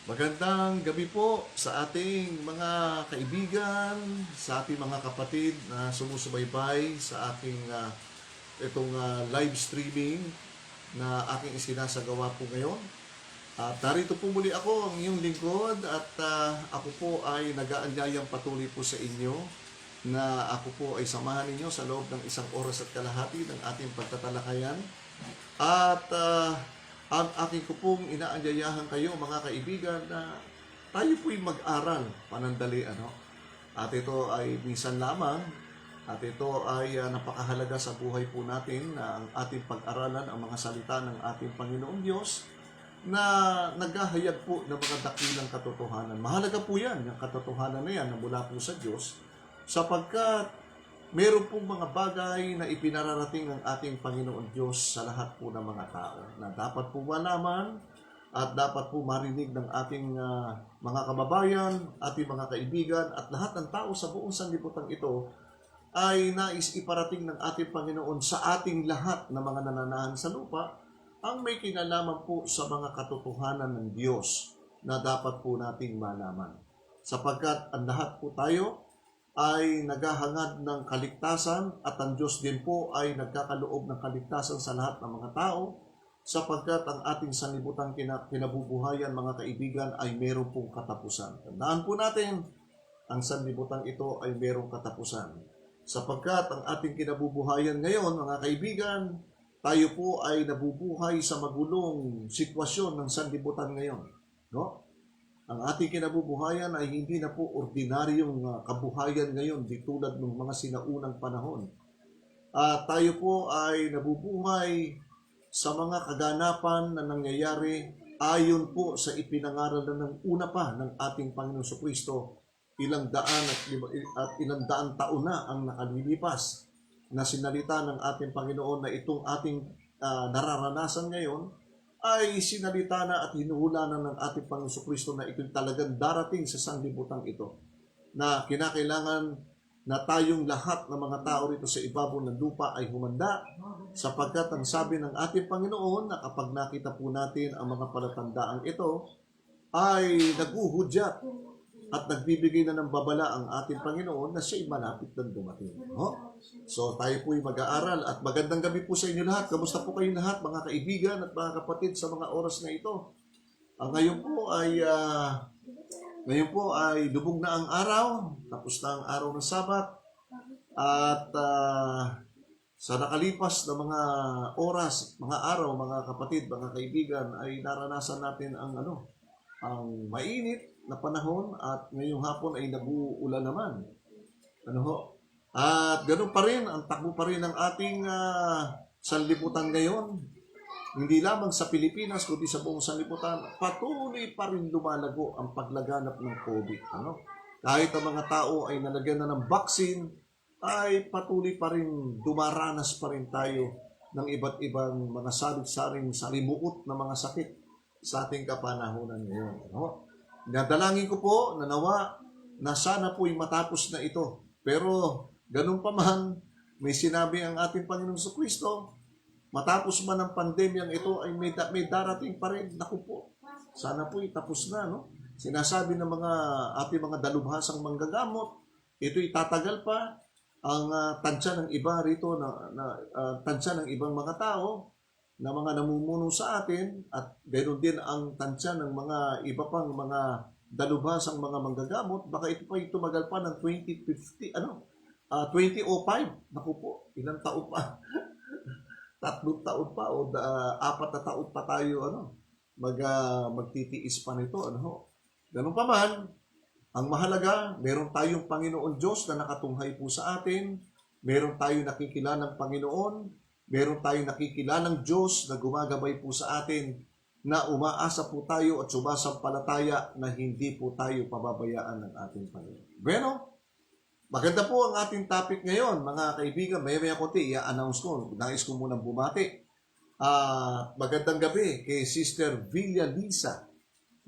Magandang gabi po sa ating mga kaibigan, sa ating mga kapatid na sumusubaybay sa aking itong live streaming na aking isinasagawa po ngayon. At narito po muli ako, ang iyong lingkod, at ako po ay nag-aanyayang patuloy po sa inyo na ako po ay samahan ninyo sa loob ng 1 oras at kalahati ng ating pagtatalakayan. At ang aking ko pong inaanyayahan kayo mga kaibigan na tayo po'y mag-aral panandali. At ito ay minsan lamang at ito ay napakahalaga sa buhay po natin na ang ating pag-aralan ang mga salita ng ating Panginoong Diyos na naghahayag po ng mga dakilang katotohanan. Mahalaga po yan, yung katotohanan na yan na mula po sa Diyos, sapagkat meron pong mga bagay na ipinararating ng ating Panginoon Diyos sa lahat po ng mga tao na dapat po malaman at dapat po marinig ng ating mga kababayan, ating mga kaibigan at lahat ng tao sa buong sanlibutan ito ay nais iparating ng ating Panginoon sa ating lahat na mga nananahan sa lupa ang may kinalaman po sa mga katotohanan ng Diyos na dapat po nating malaman. Sapagkat ang lahat po tayo ay naghahangad ng kaligtasan at ang Diyos din po ay nagkakaloob ng kaligtasan sa lahat ng mga tao sapagkat ang ating sanlibutan kinabubuhayan mga kaibigan ay meron pong katapusan. Tandaan po natin, ang sanlibutan ito ay merong katapusan. Sapagkat ang ating kinabubuhayan ngayon mga kaibigan, tayo po ay nabubuhay sa magulong sitwasyon ng sanlibutan ngayon. No? Ang ating kinabubuhayan ay hindi na po ordinaryong kabuhayan ngayon di tulad ng mga sinaunang panahon. Tayo po ay nabubuhay sa mga kaganapan na nangyayari ayon po sa ipinangaralan ng una pa ng ating Panginoon Jesucristo. Ilang daan taon na ang nakalilipas na sinalita ng ating Panginoon na itong ating nararanasan ngayon ay sinalita na at hinuhula na ng ating Panginoon Jesucristo na ito'y talagang darating sa sanlibutan ito na kinakailangan na tayong lahat ng mga tao rito sa ibabaw ng lupa ay humanda sapagkat ang sabi ng ating Panginoon na kapag nakita po natin ang mga palatandaang ito ay naguhudyat at nagbibigay na ng babala ang ating Panginoon na siya'y malapit ng dumating. So tayo po'y mag-aaral at magandang gabi po sa inyo lahat. Kamusta po kayo lahat mga kaibigan at mga kapatid sa mga oras na ito? Ngayon po ay lubog na ang araw, tapos na ang araw ng Sabat at sa nakalipas na mga oras, mga araw, mga kapatid, mga kaibigan ay naranasan natin ang mainit na panahon at ngayong hapon ay nag-uulan naman. At ganoon pa rin, ang takbo pa rin ng ating sanlibutan ngayon. Hindi lamang sa Pilipinas, kundi sa buong sanlibutan, patuloy pa rin lumalago ang paglaganap ng COVID. Kahit ang mga tao ay nalagyan na ng vaccine, ay patuloy pa rin, dumaranas pa rin tayo ng iba't ibang mga salit-saring salimuot na mga sakit sa ating kapanahunan ngayon. Nadalangin ko po na nawa na sana po'y matapos na ito. Pero ganun pa man, may sinabi ang ating Panginoong Jesucristo, matapos man ang pandemyang ito ay may darating pa rin. Naku po, sana po'y tapos na. Sinasabi ng ating mga dalubhasang manggagamot, ito'y tatagal pa. Ang tansya ng iba rito, tansya ng ibang mga tao, na mga namumuno sa atin at ganoon din ang tansya ng mga iba pang mga dalubhasang mga manggagamot, baka ito pa tumagal pa ng 2050, 2005. Naku po, ilang taon pa? 3 taon pa o 4 na taon pa tayo magtitiis pa nito. Ganun pa man, ang mahalaga, meron tayong Panginoon Diyos na nakatunghay po sa atin, meron tayong nakikilalang Panginoon, meron tayong nakikilalang Diyos na gumagabay po sa atin na umaasa po tayo at sumasampalataya na hindi po tayo pababayaan ng ating Panginoon. Bueno, maganda po ang ating topic ngayon, mga kaibigan. Maya-maya konti, i-announce ko. Nais ko munang bumati. Magandang gabi kay Sister Villa Lisa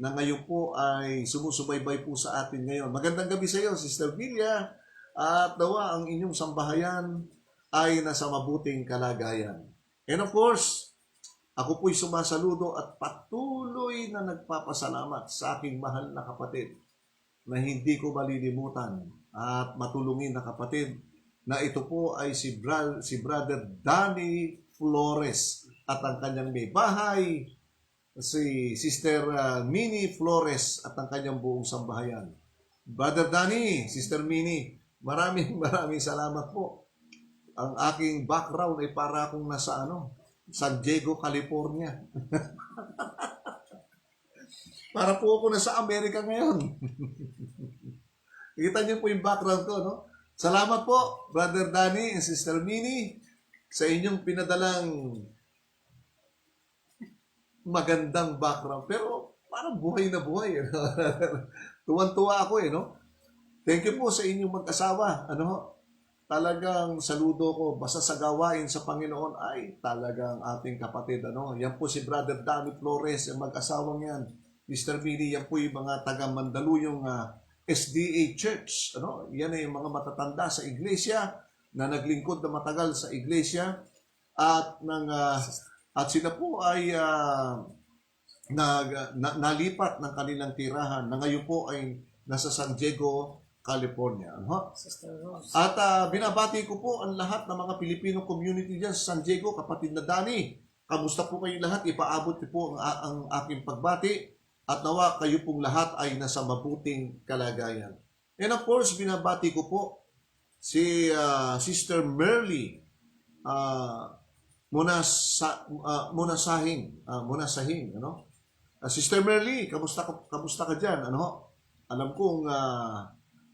na ngayon po ay sumusubaybay po sa atin ngayon. Magandang gabi sa iyo, Sister Villa. At nawa ang inyong sambahayan ay nasa mabuting kalagayan. And of course, Ako po'y sumasaludo at patuloy na nagpapasalamat sa aking mahal na kapatid na hindi ko malilimutan at matulungin na kapatid na ito po ay si Brother Danny Flores at ang kanyang may bahay, si Sister Minnie Flores at ang kanyang buong sambahayan. Brother Danny, Sister Minnie, maraming salamat po. Ang aking background ay para akong nasa San Diego, California. Para po ako nasa Amerika ngayon. Kita niyo po yung background ko, no? Salamat po, Brother Danny and Sister Minnie, sa inyong pinadalang magandang background. Pero parang buhay na buhay. Tuwan-tuwa ako no? Thank you po sa inyong mag-asawa. Talagang saludo ko. Basta sa gawain sa Panginoon ay talagang ating kapatid. Yan po si Brother Danny Flores, yung mag-asawang yan. Mr. Minnie, yan po yung mga taga-Mandaluyong SDA Church. Yan ay yung mga matatanda sa iglesia na naglingkod na matagal sa iglesia at sila po ay nalipat ng kanilang tirahan na ngayon po ay nasa San Diego, California. At binabati ko po ang lahat ng mga Pilipino community dyan sa San Diego, kapatid na Danny. Kamusta po kayo lahat? Ipaabot ko po ang aking pagbati. At nawa kayo pong lahat ay nasa mabuting kalagayan. And of course, binabati ko po si Sister Merly Munasahing. Sister Merly, kamusta ka dyan? Alam kong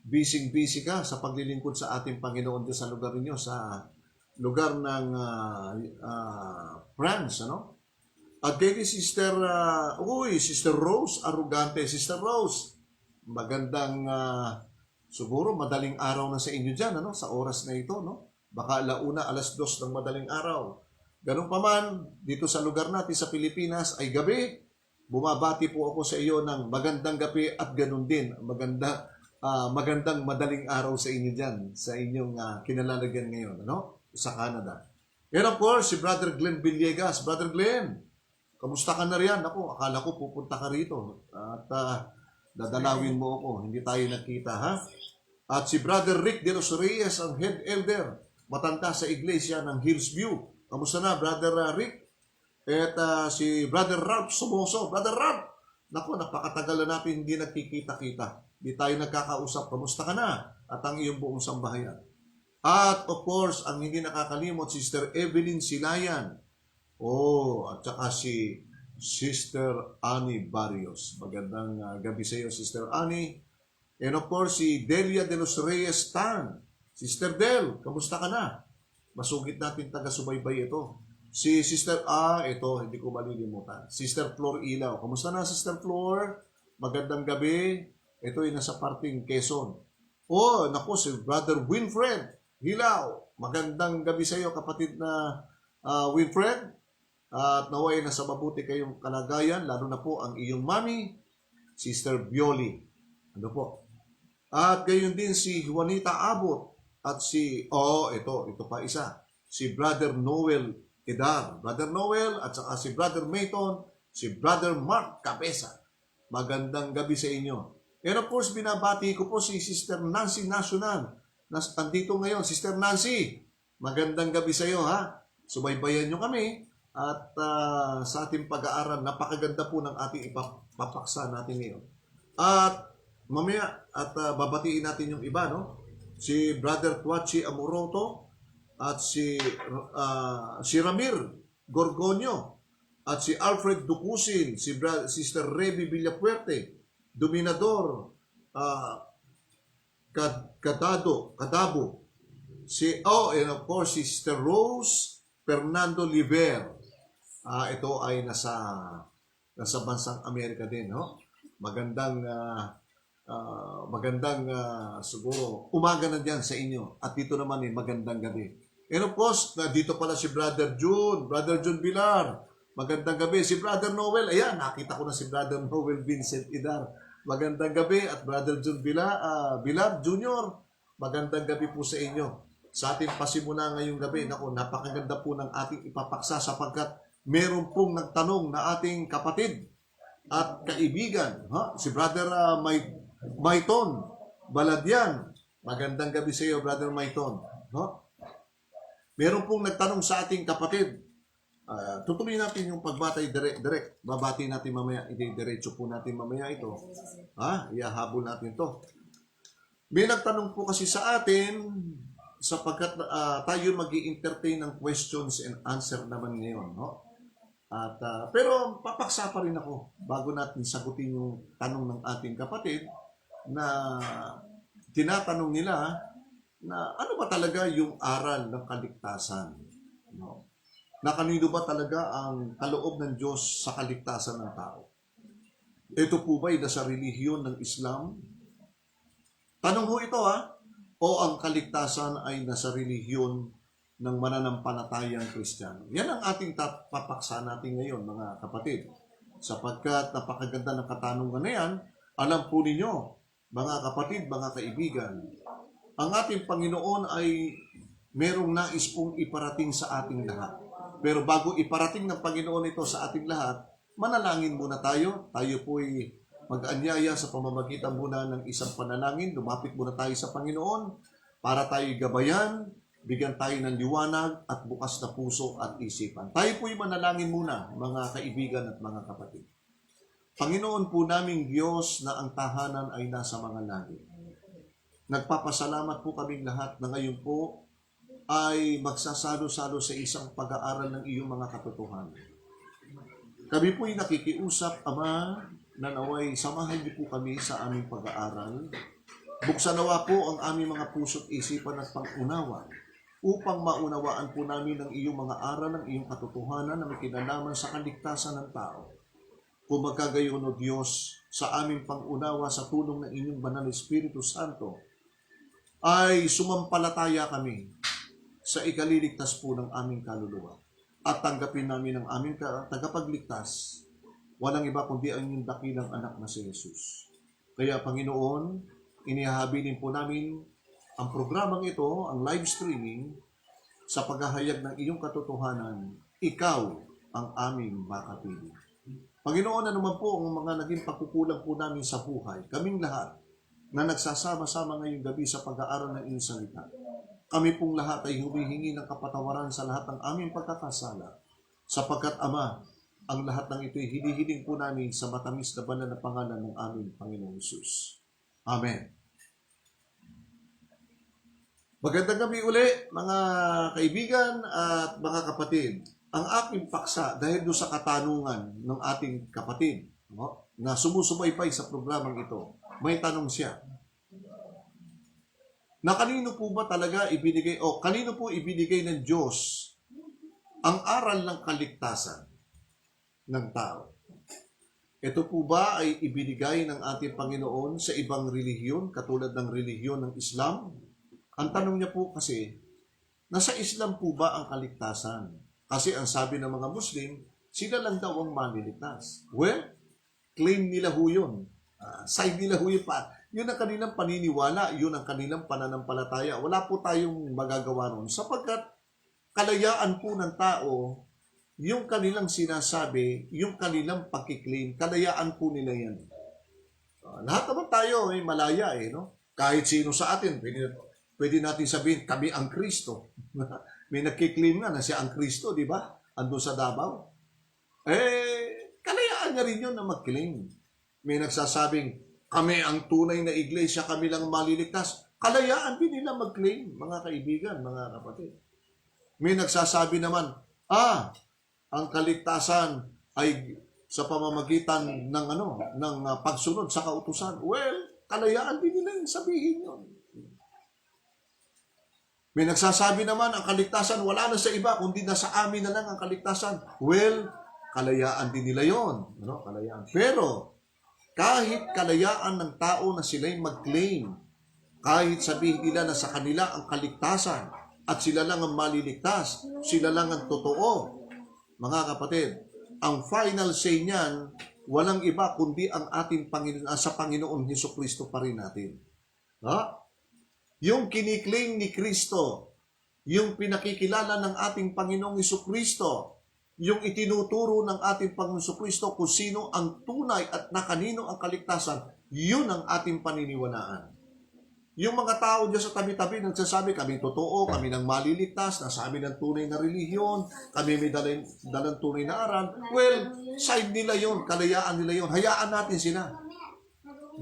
busy ka sa paglilingkod sa ating Panginoon sa lugar ninyo, sa lugar ng France, At kay Sister Rose Arugante. Sister Rose, magandang, siguro madaling araw na sa inyo dyan, sa oras na ito, Baka 1:00, 2:00 ng madaling araw. Ganun pa man, dito sa lugar natin sa Pilipinas ay gabi. Bumabati po ako sa iyo ng magandang gabi at ganun din. Magandang madaling araw sa inyo dyan, sa inyong kinalalagyan ngayon, sa Canada. And of course, si Brother Glenn Villegas. Brother Glenn, kamusta ka na riyan? Ako, akala ko pupunta ka rito at dadalawin mo ako. Hindi tayo nakita, ha? At si Brother Rick de los Reyes, ang head elder, matanda sa iglesia ng Hillsview. Kamusta na, Brother Rick? At si Brother Ralph Somoso. Brother Ralph! Naku, napakatagal na natin hindi nagkikita-kita. Hindi tayo nagkakausap. Kamusta ka na? At ang iyong buong sambahayan. At of course, ang hindi nakakalimot, Sister Evelyn Silayan. At saka si Sister Annie Barrios. Magandang gabi sa iyo, Sister Annie. And of course, si Delia de los Reyes Tan. Sister Del, kamusta ka na? Masugit natin taga-subaybay ito. Si Sister ito, hindi ko malilimutan. Sister Flor Ilaw. Kamusta na, Sister Flor? Magandang gabi. Ito ay nasa parting Quezon. Naku, si Brother Winfred Hilaw. Magandang gabi sa iyo, kapatid na Winfred. At naway nasa mabuti kayong kalagayan, lalo na po ang iyong mami, Sister Bioli. At gayon din si Juanita Abot at ito pa isa, si Brother Noel Edar. Brother Noel at saka si Brother Mayton, si Brother Mark Cabeza. Magandang gabi sa inyo. And of course, binabati ko po si Sister Nancy Nacional. Andito ngayon, Sister Nancy. Magandang gabi sa iyo, ha? Subaybayan nyo kami. At sa ating pag-aaral, napakaganda po ng ating ipapaksa natin ngayon. At mamaya, babatiin natin yung iba, Si Brother Tuachi Amoroto at si Ramir Gorgonio at si Alfred Ducusin, si Sister Reby Villapuerte, Dominador Cadabo, and of course, Sister Rose Fernando Liver. Ito ay nasa bansang Amerika din, Magandang siguro umaga na diyan sa inyo at dito naman magandang gabi. And of course, dito pala si Brother June Vilar. Magandang gabi. Si Brother Noel, ayan, nakita ko na si Brother Noel Vincent Idar. Magandang gabi. At Brother June Vilar Jr., magandang gabi po sa inyo. Sa ating pasimula ngayong gabi, napakaganda po ng ating ipapaksa sapagkat meron pong nagtanong na ating kapatid at kaibigan, si Brother Maiton Baladian. Magandang gabi sa iyo, Brother Maiton. Meron pong nagtanong sa ating kapatid. Tutuloy natin yung pagbatay direct. Babati natin mamaya. Diretso po natin mamaya ito. Iahabol natin to. May nagtanong po kasi sa atin sapagkat tayo mag-i-entertain ng questions and answer naman ngayon. Pero papaksa pa rin ako bago natin sagutin yung tanong ng ating kapatid na tinatanong nila na ano ba talaga yung aral ng kaligtasan? Na kanino ba talaga ang kaloob ng Diyos sa kaligtasan ng tao? Ito po ba'y nasa relihiyon ng Islam? Tanong ho ito o ang kaligtasan ay nasa relihiyon ng mananampalatayang Kristiyano? Yan ang ating papaksa natin ngayon, mga kapatid. Sapagkat napakaganda ng katanungan na yan, alam po ninyo, mga kapatid, mga kaibigan, ang ating Panginoon ay merong nais pong iparating sa ating lahat. Pero bago iparating ng Panginoon ito sa ating lahat, manalangin muna tayo. Tayo po'y mag-anyaya sa pamamagitan muna ng isang panalangin. Lumapit muna tayo sa Panginoon para tayo gabayan, bigyan tayo ng liwanag at bukas na puso at isipan. Tayo po'y manalangin muna, mga kaibigan at mga kapatid. Panginoon po naming Diyos na ang tahanan ay nasa mga langit. Nagpapasalamat po kaming lahat na ngayon po ay magsasalo-salo sa isang pag-aaral ng iyong mga katotohanan. Kami po'y nakikiusap, Ama, na naway samahan niyo po kami sa aming pag-aaral. Buksan nawa po ang aming mga puso't isipan at pang-unawa upang maunawaan po namin ang iyong mga aral, ng iyong katotohanan na may kinalaman sa kaligtasan ng tao. Kung magkagayon, O Diyos, sa aming pang-unawa sa tulong ng inyong banal na Espiritu Santo, ay sumampalataya kami sa ikaliligtas po ng aming kaluluwa at tanggapin namin ang aming tagapagligtas. Walang iba kundi ang inyong dakilang anak na si Jesus. Kaya, Panginoon, inihahabilin po namin ang programang ito, ang live streaming, sa paghahayag ng iyong katotohanan. Ikaw ang aming makapili. Panginoon, ano man po ang mga naging pagkukulang po namin sa buhay, kaming lahat na nagsasama-sama ngayong gabi sa pag-aaral ng iyong salita, kami pong lahat ay humihingi ng kapatawaran sa lahat ng aming pagkakasala, sapagkat, Ama, ang lahat ng ito'y hinihiling po namin sa matamis na banal na pangalan ng aming Panginoong Hesus. Amen. Magandang gabi uli, mga kaibigan at mga kapatid. Ang aking paksa, dahil doon sa katanungan ng ating kapatid, na sumusubaybay sa programang ito, may tanong siya. Na kanino po ba talaga ibinigay, kanino po ibinigay ng Diyos ang aral ng kaligtasan ng tao? Ito po ba ay ibinigay ng ating Panginoon sa ibang relihiyon, katulad ng relihiyon ng Islam? Ang tanong niya po kasi, nasa Islam po ba ang kaligtasan? Kasi ang sabi ng mga Muslim, sila lang daw ang maliligtas. Well, claim nila ho yun. Side nila ho yun pa. Yun ang kanilang paniniwala, yun ang kanilang pananampalataya. Wala po tayong magagawa nun. Sapagkat kalayaan po ng tao, yung kanilang sinasabi, yung kanilang pagkiklaim, kalayaan po nila yan. Lahat naman tayo malaya no? Kahit sino sa atin, pwede natin sabihin, kami ang Kristo. May nagkiklaim na siya ang Kristo, di ba? Andun sa Davao. Kalayaan niya rin yun na mag-claim. May nagsasabing, kami ang tunay na iglesia, kami lang maliligtas. Kalayaan din nila mag-claim, mga kaibigan, mga kapatid. May nagsasabi naman, ang kaligtasan ay sa pamamagitan ng pagsunod sa kautusan. Well, kalayaan din nila yung sabihin yun. May nagsasabi naman, ang kaligtasan wala na sa iba, kundi nasa amin na lang ang kaligtasan. Well, kalayaan din nila yun. Kalayaan. Pero, kahit kalayaan ng tao na sila'y mag-claim, kahit sabihin nila na sa kanila ang kaligtasan, at sila lang ang maliligtas, sila lang ang totoo, mga kapatid, ang final say niyan, walang iba kundi ang ating sa Panginoong Hesukristo pa rin natin. Yung kiniklaim ni Kristo, yung pinakikilala ng ating Panginoong Hesukristo, yung itinuturo ng ating Panginoon Kristo kung sino ang tunay at na kanino ang kaligtasan, yun ang ating paniniwalaan. Yung mga tao dyan sa tabi-tabi nagsasabi, kami totoo, kami nang maliligtas, nasabi ng tunay na relihiyon, kami may dalang tunay na aral. Well, side nila yon, kalayaan nila yon. Hayaan natin sila.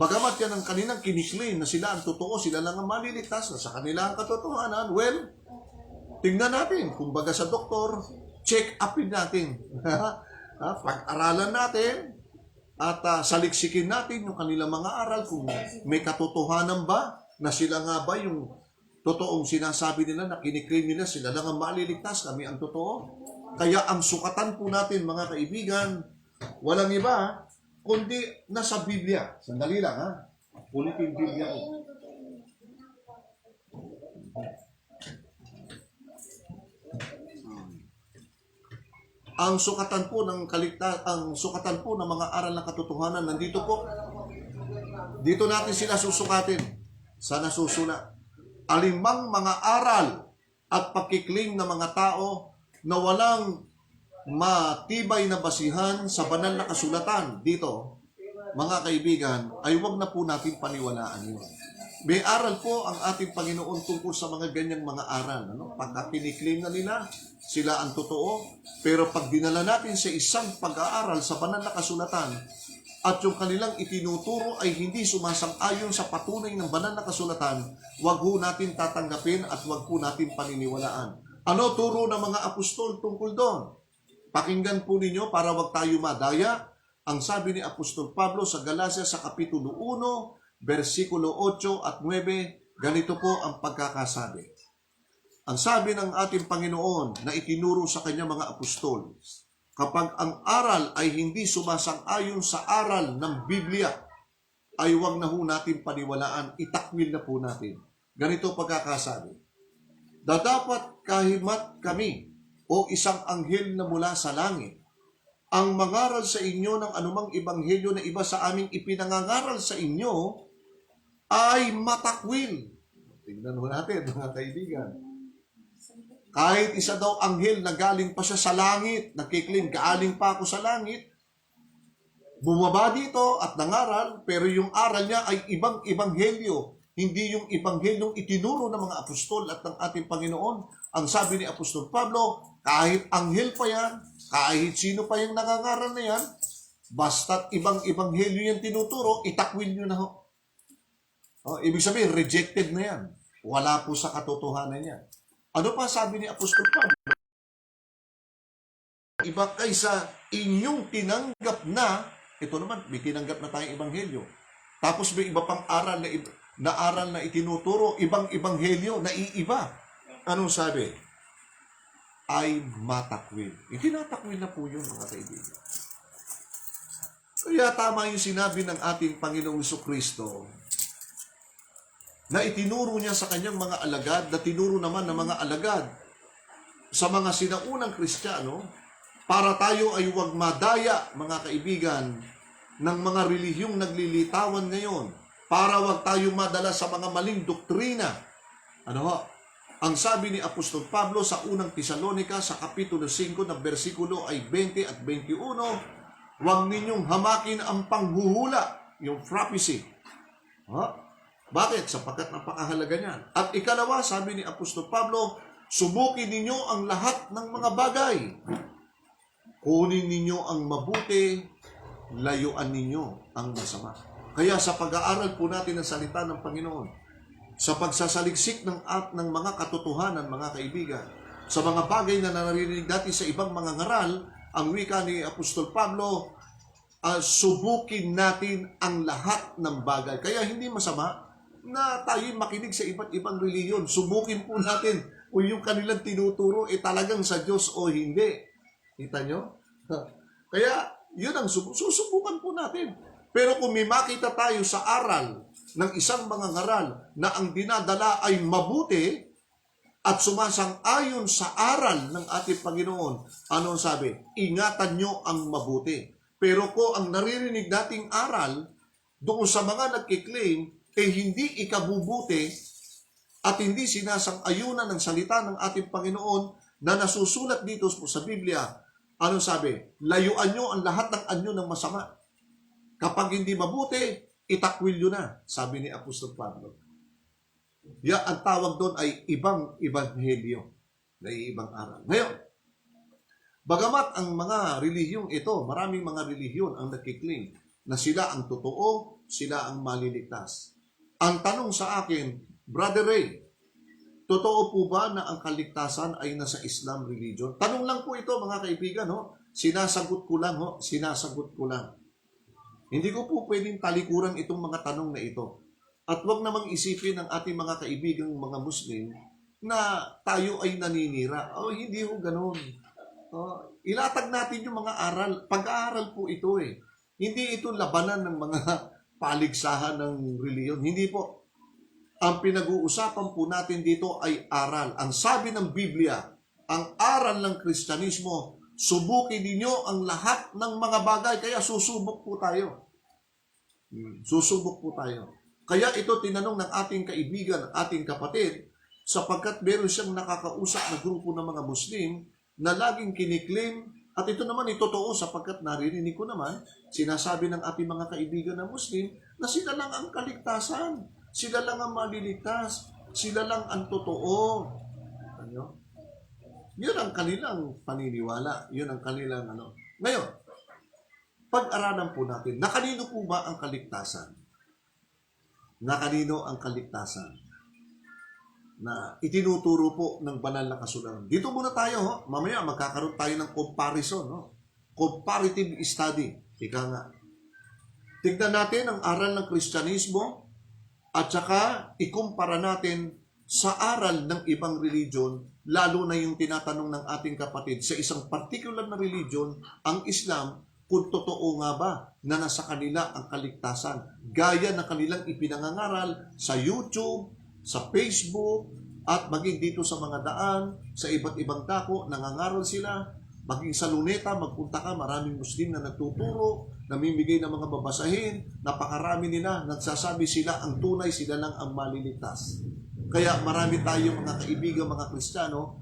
Bagamat yan ang kanilang kiniklaim na sila ang totoo, sila lang ang maliligtas, na sa kanila ang katotohanan, well, tingnan natin. Kumbaga sa doktor, check upin natin. Pag-aralan natin at saliksikin natin yung kanilang mga aral kung may katotohanan ba na sila nga ba yung totoong sinasabi nila na kiniklaim nila, sila lang ang maliligtas, kami ang totoo. Kaya ang sukatan po natin mga kaibigan, walang iba kundi nasa Biblia. Sandali lang ha. Ulitin Biblia ko. Ang sukatan po ng ang sukatan po ng mga aral ng katotohanan nandito po. Dito natin sila susukatin sa nasusulat. Alimang mga aral at pakiklaim ng mga tao na walang matibay na basihan sa banal na kasulatan dito, mga kaibigan, ay huwag na po natin paniwalaan yun. May aral po ang ating Panginoon tungkol sa mga ganyang mga aral. Pagka kiniklaim na nila, sila ang totoo, pero pag dinala natin sa isang pag-aaral sa banal na kasulatan, at yung kanilang itinuturo ay hindi sumasang-ayon sa patunay ng banal na kasulatan, huwag po natin tatanggapin at huwag po natin paniniwalaan. Ano turo ng mga apostol tungkol doon? Pakinggan po ninyo para wag tayo madaya. Ang sabi ni Apostol Pablo sa Galacia sa Kapitulo 1, versikulo 8 at 9, ganito po ang pagkakasabi. Ang sabi ng ating Panginoon na itinuro sa kanyang mga apostol, kapag ang aral ay hindi sumasang-ayon sa aral ng Biblia, ay wag na ho natin paniwalaan, itakwil na po natin. Ganito pagkakasabi. Dapat kahimat kami o isang anghel na mula sa langit ang mangaral sa inyo ng anumang ebanghelyo na iba sa aming ipinangangaral sa inyo ay matakwil. Tingnan mo natin mga kaibigan. Kahit isa daw anghel na galing pa siya sa langit, nagkiklaim, galing pa ako sa langit, bumaba dito at nangaral, pero yung aral niya ay ibang ebanghelyo, hindi yung ebanghelyong itinuro ng mga apostol at ng ating Panginoon. Ang sabi ni Apostol Pablo, kahit anghel pa yan, kahit sino pa yung nangangaral na yan, basta't ibang ebanghelyo yan tinuturo, itakwil nyo na ho. Ibig sabihin, rejected na yan. Wala po sa katotohanan yan. Ano pa sabi ni Apostol Pablo? Iba kaysa inyong tinanggap na, ito naman, may tinanggap na tayong ebanghelyo. Tapos may iba pang aral na itinuturo, ibang ebanghelyo na iiba. Anong sabi? Ay matakwil. Itinatakwil na po yun, mga kaibigan. Kaya tama yung sinabi ng ating Panginoong Jesucristo na itinuro niya sa kanyang mga alagad, na tinuro naman ng mga alagad sa mga sinaunang Kristiyano, para tayo ay huwag madaya, mga kaibigan, ng mga relihiyong naglilitawan ngayon, para huwag tayo madala sa mga maling doktrina. Ano ho? Ang sabi ni Apostol Pablo sa unang Tesalonica sa Kapitulo 5 na versikulo ay 20 at 21, huwag ninyong hamakin ang panghuhula, yung prophecy. Bakit? Sapagkat napakahalaga niyan. At ikalawa, sabi ni Apostol Pablo, subukin ninyo ang lahat ng mga bagay. Kunin ninyo ang mabuti, layuan ninyo ang masama. Kaya sa pag-aaral po natin ng salita ng Panginoon, sa pagsasaliksik ng mga katotohanan, mga kaibigan, sa mga bagay na naririnig natin sa ibang mga ngaral, ang wika ni Apostol Pablo, subukin natin ang lahat ng bagay. Kaya hindi masama na tayo makinig sa iba't ibang reliyon. Subukin po natin kung yung kanilang tinuturo talagang sa Diyos o hindi. Kita nyo? Kaya yun ang susubukan po natin. Pero kung may makita tayo sa aral ng isang mga ngaral na ang dinadala ay mabuti at sumasang-ayon sa aral ng ating Panginoon, ano sabi? Ingatan nyo ang mabuti. Pero kung ang naririnig nating aral doon sa mga nagkiklaim hindi ikabubuti at hindi sinasang-ayunan ng salita ng ating Panginoon na nasusulat dito sa Biblia, Ano sabi? Layuan nyo ang lahat ng anyo ng masama. Kapag hindi mabuti, itakwil nyo na, sabi ni Apostol Pablo. Ang tawag doon ay ibang ebanghelyo, na ibang aral. Ngayon, bagamat ang mga relihiyong ito, maraming mga relihiyon ang nagkiklaim na sila ang totoo, sila ang maliligtas. Ang tanong sa akin, Brother Ray, totoo po ba na ang kaligtasan ay nasa Islam religion? Tanong lang po ito mga kaibigan, ho. Sinasagot ko lang, ho. Sinasagot ko lang. Hindi ko po pwedeng talikuran itong mga tanong na ito. At wag namang isipin ng ating mga kaibigang mga Muslim na tayo ay naninira. Hindi ho ganun. Ilatag natin yung mga aral. Pag-aaral po ito eh. Hindi ito labanan ng mga paligsahan ng reliyon. Hindi po. Ang pinag-uusapan po natin dito ay aral. Ang sabi ng Biblia, ang aral ng Kristyanismo, subukin ninyo ang lahat ng mga bagay. Kaya susubok po tayo. Susubok po tayo. Kaya ito tinanong ng ating kaibigan, ating kapatid, sapagkat meron siyang nakakausap na grupo ng mga Muslim na laging kiniklaim, at ito naman ay totoo sapagkat naririnig ko naman, sinasabi ng ating mga kaibigan na Muslim na sila lang ang kaligtasan, sila lang ang maliligtas, sila lang ang totoo. Ano? Yun ang kanilang paniniwala, yun ang kanilang ano. Ngayon, pag-aralan po natin, na kanino po ba ang kaligtasan? Na kanino ang kaligtasan na itinuturo po ng banal na kasulatan. Dito muna tayo, ho. Mamaya magkakaroon tayo ng comparison, ho. Comparative study. Ika nga. Tignan natin ang aral ng Kristyanismo at saka ikumpara natin sa aral ng ibang religion, lalo na yung tinatanong ng ating kapatid sa isang particular na religion, ang Islam, kung totoo nga ba na nasa kanila ang kaligtasan. Gaya ng kanilang ipinangangaral sa YouTube, sa Facebook, at maging dito sa mga daan, sa iba't ibang dako, nangangaral sila. Maging sa Luneta, magpunta ka, maraming Muslim na nagtuturo, namimigay ng mga babasahin, napakarami nila, nagsasabi sila ang tunay, sila lang ang maliligtas. Kaya marami tayong mga kaibigan, mga Kristiyano,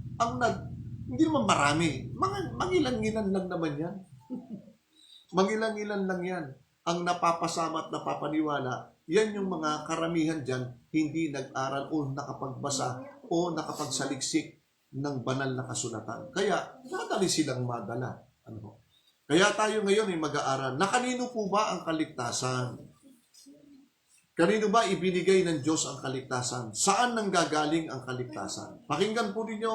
hindi naman marami, mangilan-ngilan lang naman yan. Mangilang-ilan lang yan. Ang napapasama at napapaniwala, yan yung mga karamihan dyan, hindi nag-aral o nakapagbasa o nakapagsaliksik ng banal na kasulatan. Kaya, madali silang madala. Kaya tayo ngayon ay mag-aaral. Na kanino po ba ang kaligtasan? Kanino ba ibinigay ng Diyos ang kaligtasan? Saan nanggagaling ang kaligtasan? Pakinggan po ninyo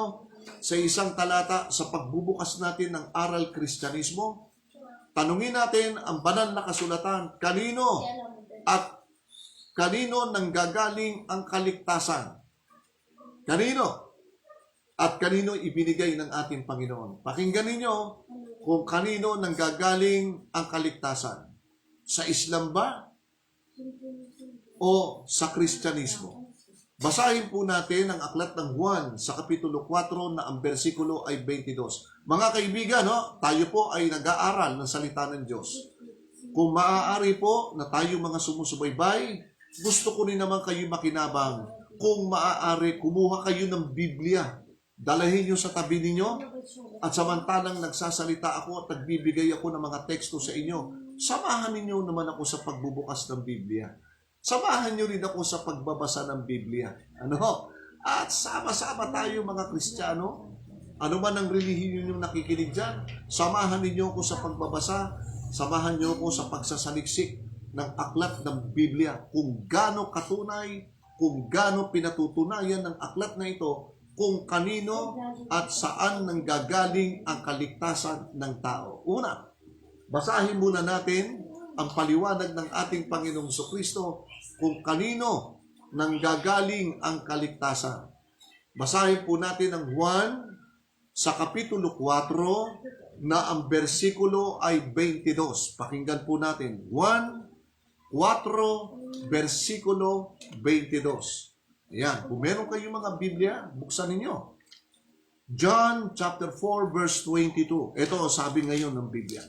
sa isang talata sa pagbubukas natin ng aral Kristyanismo. Tanungin natin ang banal na kasulatan, kanino at kanino nanggagaling ang kaligtasan? Kanino? At kanino ibinigay ng ating Panginoon? Pakinggan ninyo kung kanino nanggagaling ang kaligtasan. Sa Islam ba? O sa Kristyanismo? Basahin po natin ang aklat ng Juan sa Kapitulo 4 na ang bersikulo ay 22. Mga kaibigan, tayo po ay nag-aaral ng salita ng Diyos. Kung maaari po na tayo mga sumusubaybay, gusto ko rin naman kayo makinabang. Kung maaari, kumuha kayo ng Biblia. Dalahin nyo sa tabi ninyo at samantalang nagsasalita ako at nagbibigay ako ng mga teksto sa inyo, samahan ninyo naman ako sa pagbubukas ng Biblia. Samahan nyo rin ako sa pagbabasa ng Biblia. At sama-sama tayo mga Kristiyano. Ano man ang relihiyon yung nakikinig dyan, samahan ninyo ako sa pagbabasa, samahan nyo ako sa pagsasaliksik ng aklat ng Biblia. Kung gaano katunay, kung gaano pinatutunayan ng aklat na ito, kung kanino at saan nanggagaling ang kaligtasan ng tao. Una, basahin muna natin ang paliwanag ng ating Panginoong Jesucristo kung kanino nanggagaling ang kaligtasan. Basahin po natin ang Juan sa Kapitulo 4 na ang bersikulo ay 22. Pakinggan po natin. Juan 4, bersikulo 22. Ayan, kung meron kayong mga Biblia, buksan ninyo. John chapter 4, verse 22. Ito sabi ngayon ng Biblia.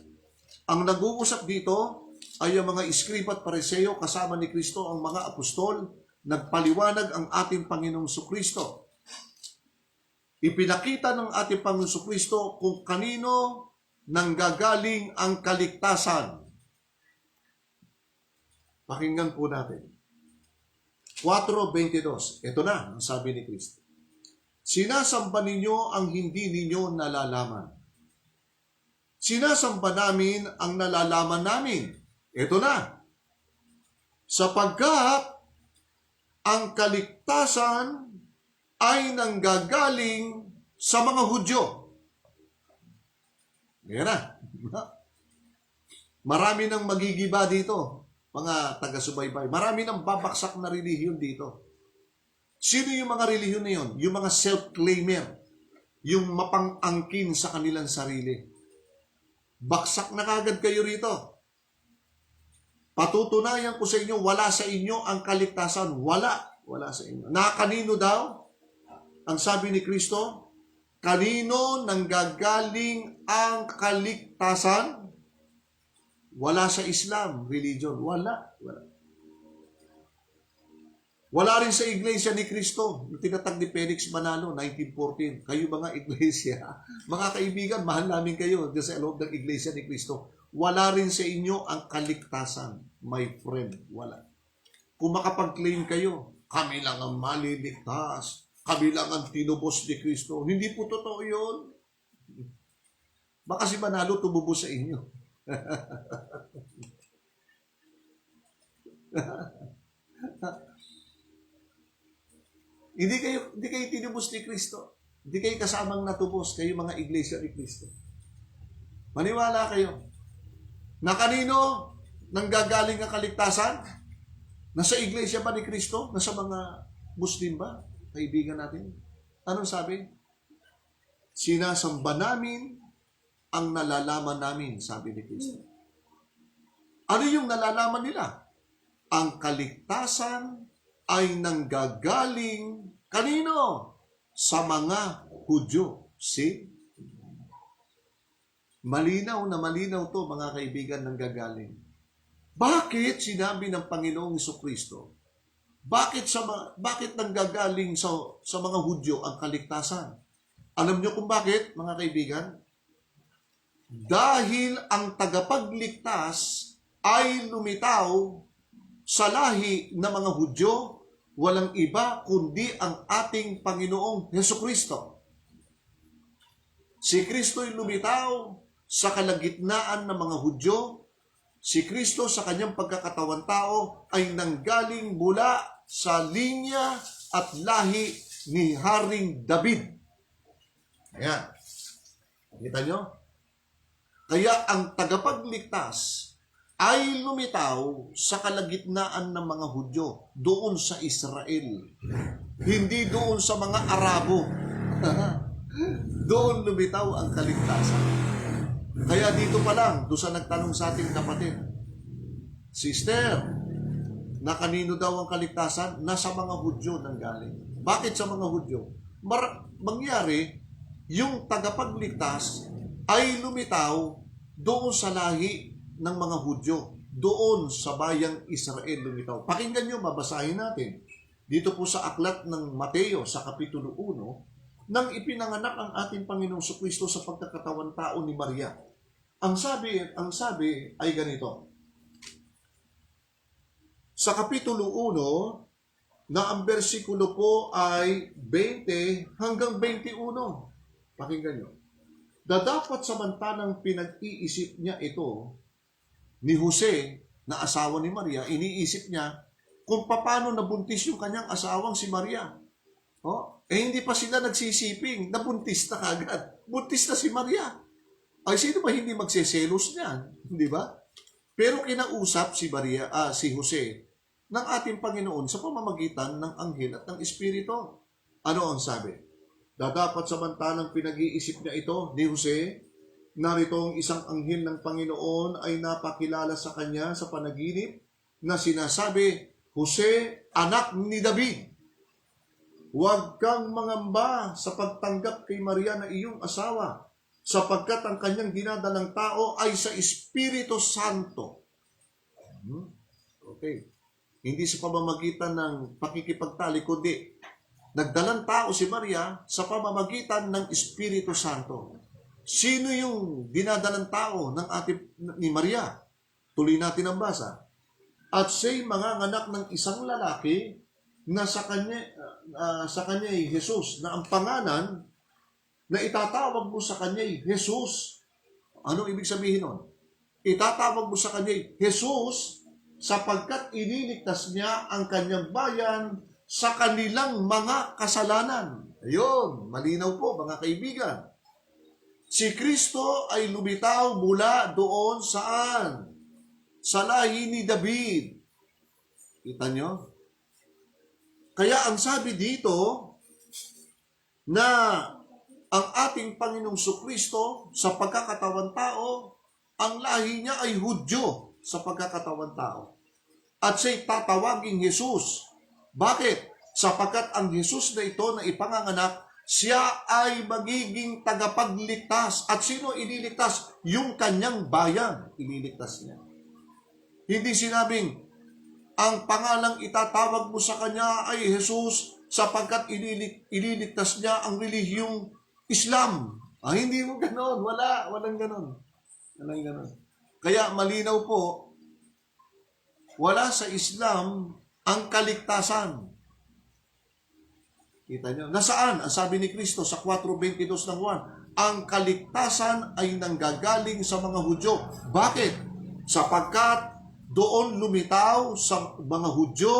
Ang nag-uusap dito ay ang mga iskriba at pariseo kasama ni Kristo, ang mga apostol, nagpaliwanag ang ating Panginoong Jesucristo. Ipinakita ng ating Panginoong Jesucristo kung kanino nanggagaling ang kaligtasan. Pakinggan po natin. 4:22. Ito na ang sabi ni Kristo. Sinasamba ninyo ang hindi ninyo nalalaman. Sinasamba namin ang nalalaman namin. Ito na. Sapagkat ang kaligtasan ay nanggagaling sa mga Hudyo. Yan na. Marami nang magigiba dito, mga taga-subaybay. Marami nang babaksak na relihiyon dito. Sino yung mga relihiyon na yun? Yung mga self-claimer. Yung mapang-angkin sa kanilang sarili. Baksak na kagad kayo rito. Patutunayan ko sa inyo, wala sa inyo ang kaligtasan. Wala sa inyo. Na kanino daw? Ang sabi ni Kristo, kanino nanggagaling ang kaligtasan? Wala sa Islam, religion. Wala. Wala rin sa Iglesia ni Kristo. Yung tinatag ni Felix Manalo, 1914. Kayo mga Iglesia, mga kaibigan, mahal namin kayo sa loob ng Iglesia ni Kristo. Wala rin sa inyo ang kaligtasan, my friend. Wala. Kung makapag-claim kayo, kami lang ang maliligtas, kami lang ang tinubos ni Kristo. Hindi po totoo yun. Baka si Manalo tumubos sa inyo. Hindi kayo tinubos ni Kristo. Hindi kayo kasamang natubos, kayo mga Iglesia ni Kristo. Maniwala kayo. Na kanino nanggagaling ang kaligtasan? Nasa Iglesia ba ni Kristo? Nasa mga Muslim ba? Kaibigan natin. Anong sabi? Sinasamba namin ang nalalaman namin, sabi ni Kristo. Ano yung nalalaman nila? Ang kaligtasan ay nanggagaling kanino? Sa mga Hudyo. See? Malinaw na malinaw to, mga kaibigan, nanggagaling. Bakit sinabi ng Panginoong Jesucristo? Bakit nanggagaling sa mga Hudyo ang kaligtasan? Alam niyo kung bakit, mga kaibigan? Dahil ang tagapagligtas ay lumitaw sa lahi ng mga Hudyo, walang iba kundi ang ating Panginoong Jesucristo. Si Kristo'y lumitaw sa kalagitnaan ng mga Hudyo. Si Kristo sa kanyang pagkakatawan tao ay nanggaling mula sa linya at lahi ni Haring David. Ayan. Kita nyo? Kaya ang tagapagligtas ay lumitaw sa kalagitnaan ng mga Hudyo, doon sa Israel. Hindi doon sa mga Arabo. Doon lumitaw ang kaligtasan. Kaya dito pa lang, doon sa nagtanong sa ating kapatid, Sister, na kanino daw ang kaligtasan? Nasa mga Hudyo nanggaling. Bakit sa mga Hudyo? Mangyari, yung tagapagligtas ay lumitaw doon sa lahi ng mga Hudyo, doon sa bayang Israel lumitaw. Pakinggan nyo, babasahin natin. Dito po sa aklat ng Mateo sa Kapitulo 1, nang ipinanganak ang ating Panginoong Jesucristo sa pagkakatawan tao ni Maria. Ang sabi ay ganito. Sa Kapitulo 1, na ang bersikulo po ay 20 hanggang 21. Pakinggan nyo. Dapat samantalang pinag-iisip niya ito ni Jose, na asawa ni Maria, iniisip niya kung paano nabuntis yung kanyang asawang si Maria. Hindi pa sila nagsisiping, nabuntis na kagad. Buntis na si Maria. Ay, sino ba hindi magseselos niyan? Di ba? Pero kinausap si Jose ng ating Panginoon sa pamamagitan ng anghel at ng Espiritu. Ano ang sabi? Dapat samantalang pinag-iisip niya ito ni Jose, narito ang isang anghel ng Panginoon ay napakilala sa kanya sa panaginip na sinasabi, Jose, anak ni David, huwag kang mangamba sa pagtanggap kay Maria na iyong asawa, sapagkat ang kanyang dinadalang tao ay sa Espiritu Santo. Okay. Hindi sa pamamagitan ng pakikipagtali, kundi nagdalang tao si Maria sa pamamagitan ng Espiritu Santo. Sino yung dinadalang tao ng ni Maria? Tuloy natin ang basa. At siya'y manganganak ng isang lalaki na sa kanya ay Jesus, na ang pangalan na itatawag mo sa kanya ay Jesus. Ano ibig sabihin nun? Itatawag mo sa kanya ay Jesus sapagkat iniligtas niya ang kanyang bayan sa kanilang mga kasalanan. Ayun, malinaw po mga kaibigan. Si Kristo ay lumitaw mula doon saan? Sa lahi ni David. Kita nyo? Kaya ang sabi dito na ang ating Panginoong Kristo sa pagkakatawan tao, ang lahi niya ay Hudyo sa pagkakatawan tao. At siya'y tatawaging Jesus. Bakit? Sapagkat ang Jesus na ito na ipanganganak, siya ay magiging tagapagligtas. At sino ililigtas? Yung kanyang bayan, ililigtas niya. Hindi sinabing, ang pangalang itatawag mo sa kanya ay Jesus sapagkat ililigtas niya ang relihiyong Islam. Hindi mo ganon. Walang ganon. Walang ganon. Kaya malinaw po, wala sa Islam ang kaligtasan. Kita nyo? Nasaan? Ang sabi ni Kristo sa 4:22 ng Juan, ang kaligtasan ay nanggagaling sa mga Hudyo. Bakit? Sapagkat doon lumitaw sa mga Hudyo,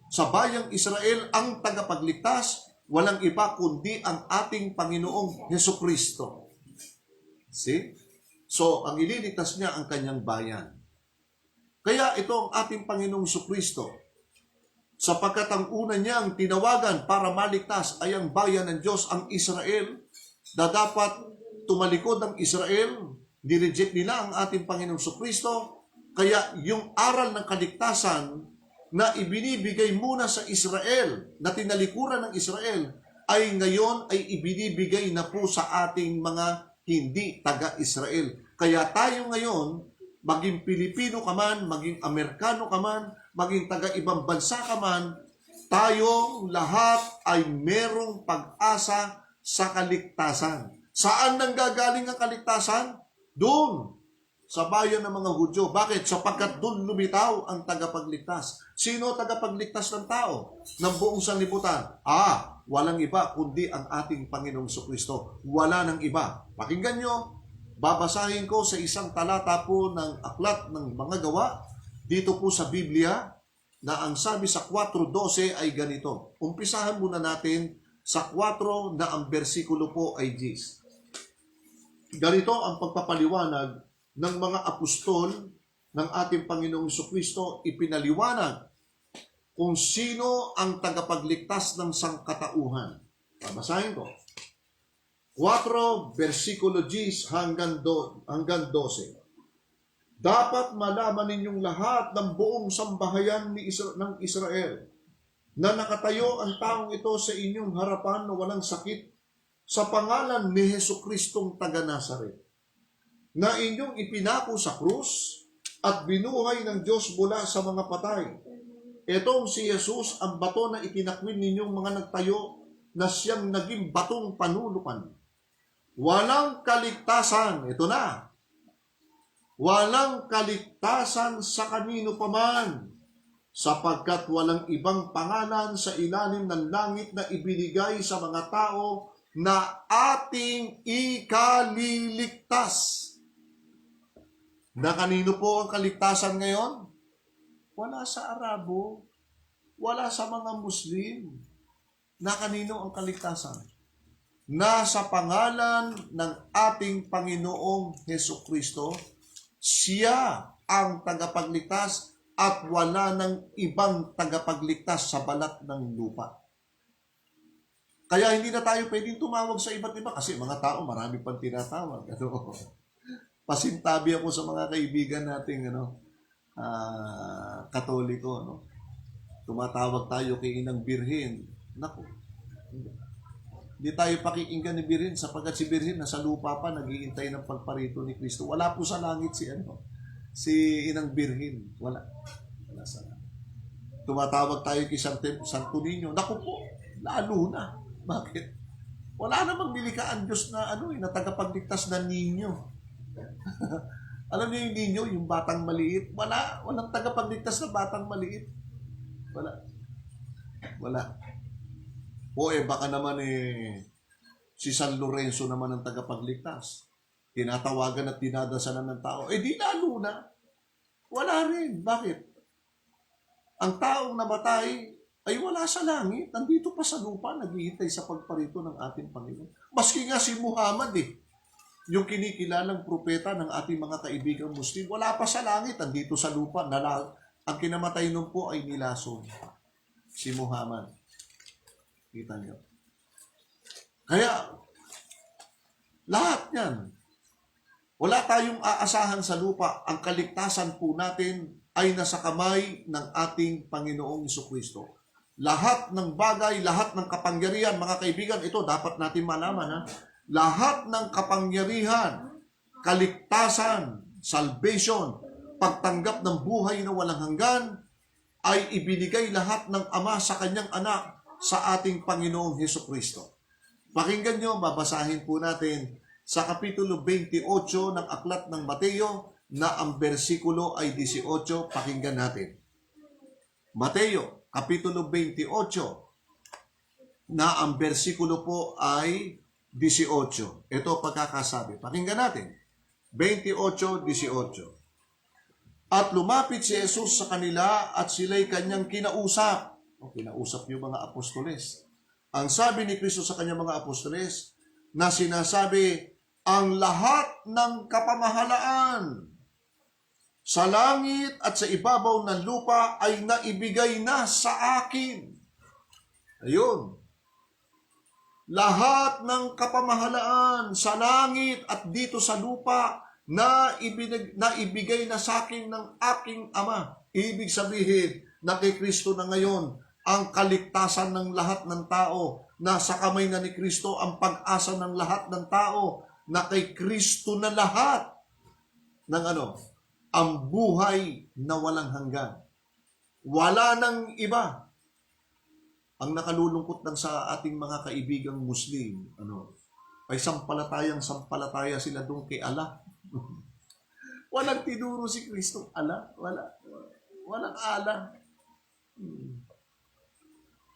sa bayang Israel, ang tagapagligtas, walang iba kundi ang ating Panginoong Hesukristo. See? So, ang ililigtas niya ang kanyang bayan. Kaya ito ang ating Panginoong Hesukristo. Sapagkat ang una niyang tinawagan para maligtas ay ang bayan ng Diyos, ang Israel, na dapat tumalikod ang Israel, direject nila ang ating Panginoong Hesukristo. Kaya yung aral ng kaligtasan na ibinibigay muna sa Israel, na tinalikuran ng Israel, ay ngayon ay ibinibigay na po sa ating mga hindi taga-Israel. Kaya tayo ngayon, maging Pilipino ka man, maging Amerikano ka man, maging taga-ibang bansa ka man, tayong lahat ay merong pag-asa sa kaligtasan. Saan nanggagaling ang kaligtasan? Doon, sa bayan ng mga Hudyo. Bakit? Sapagkat doon lumitaw ang tagapagligtas. Sino tagapagligtas ng tao? Ng buong sanlibutan? Walang iba kundi ang ating Panginoong Hesukristo. Wala nang iba. Pakinggan nyo, babasahin ko sa isang talata po ng aklat ng mga gawa, dito po sa Biblia, na ang sabi sa 4:12 ay ganito. Umpisahan muna natin sa 4 na ang bersikulo po ay 10. Ganito ang pagpapaliwanag ng mga apostol ng ating Panginoong Hesukristo, ipinaliwanag kung sino ang tagapagligtas ng sangkatauhan. Babasahin ko. 4, versikulo 10 hanggang 12. Dapat malaman ninyong lahat ng buong sambahayan ng Israel na nakatayo ang taong ito sa inyong harapan na walang sakit sa pangalan ni Jesucristong taga-Nazaret, na inyong ipinako sa krus at binuhay ng Diyos mula sa mga patay. Itong si Jesus ang bato na itinakwil ninyong mga nagtayo na siyang naging batong panulukan. Walang kaligtasan, ito na, walang kaligtasan sa kanino paman, sapagkat walang ibang pangalan sa ilalim ng langit na ibinigay sa mga tao na ating ikaliligtas. Na kanino po ang kaligtasan ngayon? Wala sa Arabo, wala sa mga Muslim. Na kanino ang kaligtasan? Nasa pangalan ng ating Panginoong Hesukristo, siya ang tagapagligtas at wala ng ibang tagapagligtas sa balat ng lupa. Kaya hindi na tayo pwedeng tumawag sa iba't iba kasi mga tao marami pang tinatawag. Pasintabi ako sa mga kaibigan nating Katoliko, tumatawag tayo kay Inang Birhen. Naku, hindi tayo pakikinggan ni Birhen sapagkat si Birhen nasa lupa pa naghihintay ng pagparito ni Kristo. Wala po sa langit si Inang Birhen. Wala sa langit. Tumatawag tayo kay Santo Niño. Naku po, lalo na. Bakit? Wala namang nilikha ang Diyos na na tagapagligtas na ninyo. Alam niyo yung ninyo, yung batang maliit? Walang tagapagligtas na batang maliit. Wala. O baka naman si San Lorenzo naman ang tagapagligtas. Tinatawagan at dinadasalan ng tao. Di lalo na. Wala rin. Bakit? Ang taong namatay ay wala sa langit. Nandito pa sa lupa, naghihintay sa pagparito ng ating Panginoon. Maski nga si Muhammad yung kinikilalang propeta ng ating mga kaibigang Muslim, wala pa sa langit, nandito sa lupa. Ang kinamatay nun po ay nilason. Si Muhammad. Kita niyo. Kaya, lahat yan. Wala tayong aasahan sa lupa. Ang kaligtasan po natin ay nasa kamay ng ating Panginoong Jesucristo. Lahat ng bagay, lahat ng kapangyarihan, mga kaibigan, ito dapat natin malaman. Lahat ng kapangyarihan, kaligtasan, salvation, pagtanggap ng buhay na walang hanggan, ay ibinigay lahat ng Ama sa kanyang anak sa ating Panginoong Jesucristo. Pakinggan nyo, babasahin po natin sa Kapitulo 28 ng Aklat ng Mateo na ang bersikulo ay 18. Pakinggan natin. Mateo, Kapitulo 28 na ang bersikulo po ay 18. Ito pagkakasabi. Pakinggan natin. 28:18. At lumapit si Jesus sa kanila at sila'y kanyang kinausap. Kinausap yung mga apostoles. Ang sabi ni Kristo sa kanyang mga apostoles na sinasabi, ang lahat ng kapamahalaan sa langit at sa ibabaw ng lupa ay naibigay na sa akin. Ayun. Lahat ng kapamahalaan sa langit at dito sa lupa na ibigay na sa akin ng aking Ama. Ibig sabihin na kay Kristo na ngayon ang kaligtasan ng lahat ng tao. Nasa kamay na ni Kristo ang pag-asa ng lahat ng tao. Na kay Kristo na lahat ng ang buhay na walang hanggan. Wala nang iba. Ang nakalulungkot lang sa ating mga kaibigang Muslim, ay sampalataya sila doon kay Allah. Walang tinuro si Kristo, Allah. Walang Allah.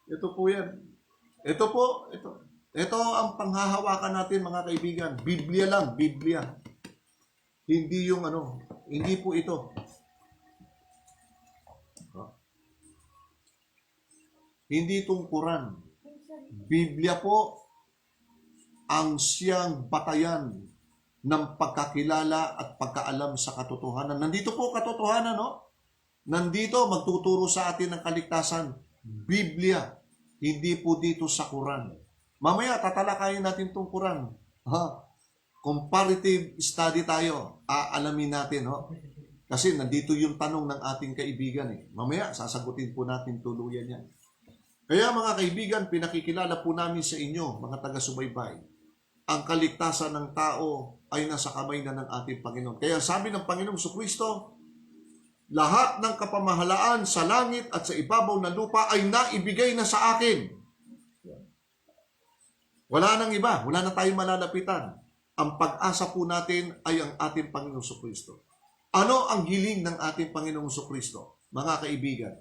Ito po yan. Ito ang panghahawakan natin, mga kaibigan. Biblia lang, Biblia. Hindi yung hindi po ito. Hindi itong Quran. Biblia po ang siyang batayan ng pagkakilala at pagkaalam sa katotohanan. Nandito po katotohanan, Nandito magtuturo sa atin ng kaligtasan. Biblia. Hindi po dito sa Quran. Mamaya, tatalakayin natin itong Quran. Comparative study tayo. Aalamin natin, Kasi nandito yung tanong ng ating kaibigan. Mamaya, sasagutin po natin tuluyan yan. Kaya mga kaibigan, pinakikilala po namin sa inyo, mga taga-subaybay, ang kaligtasan ng tao ay nasa kamay na ng ating Panginoon. Kaya sabi ng Panginoong Jesucristo, lahat ng kapamahalaan sa langit at sa ibabaw ng lupa ay naibigay na sa akin. Wala nang iba, wala na tayong malalapitan. Ang pag-asa po natin ay ang ating Panginoong Jesucristo. Ano ang hiling ng ating Panginoong Jesucristo, mga kaibigan?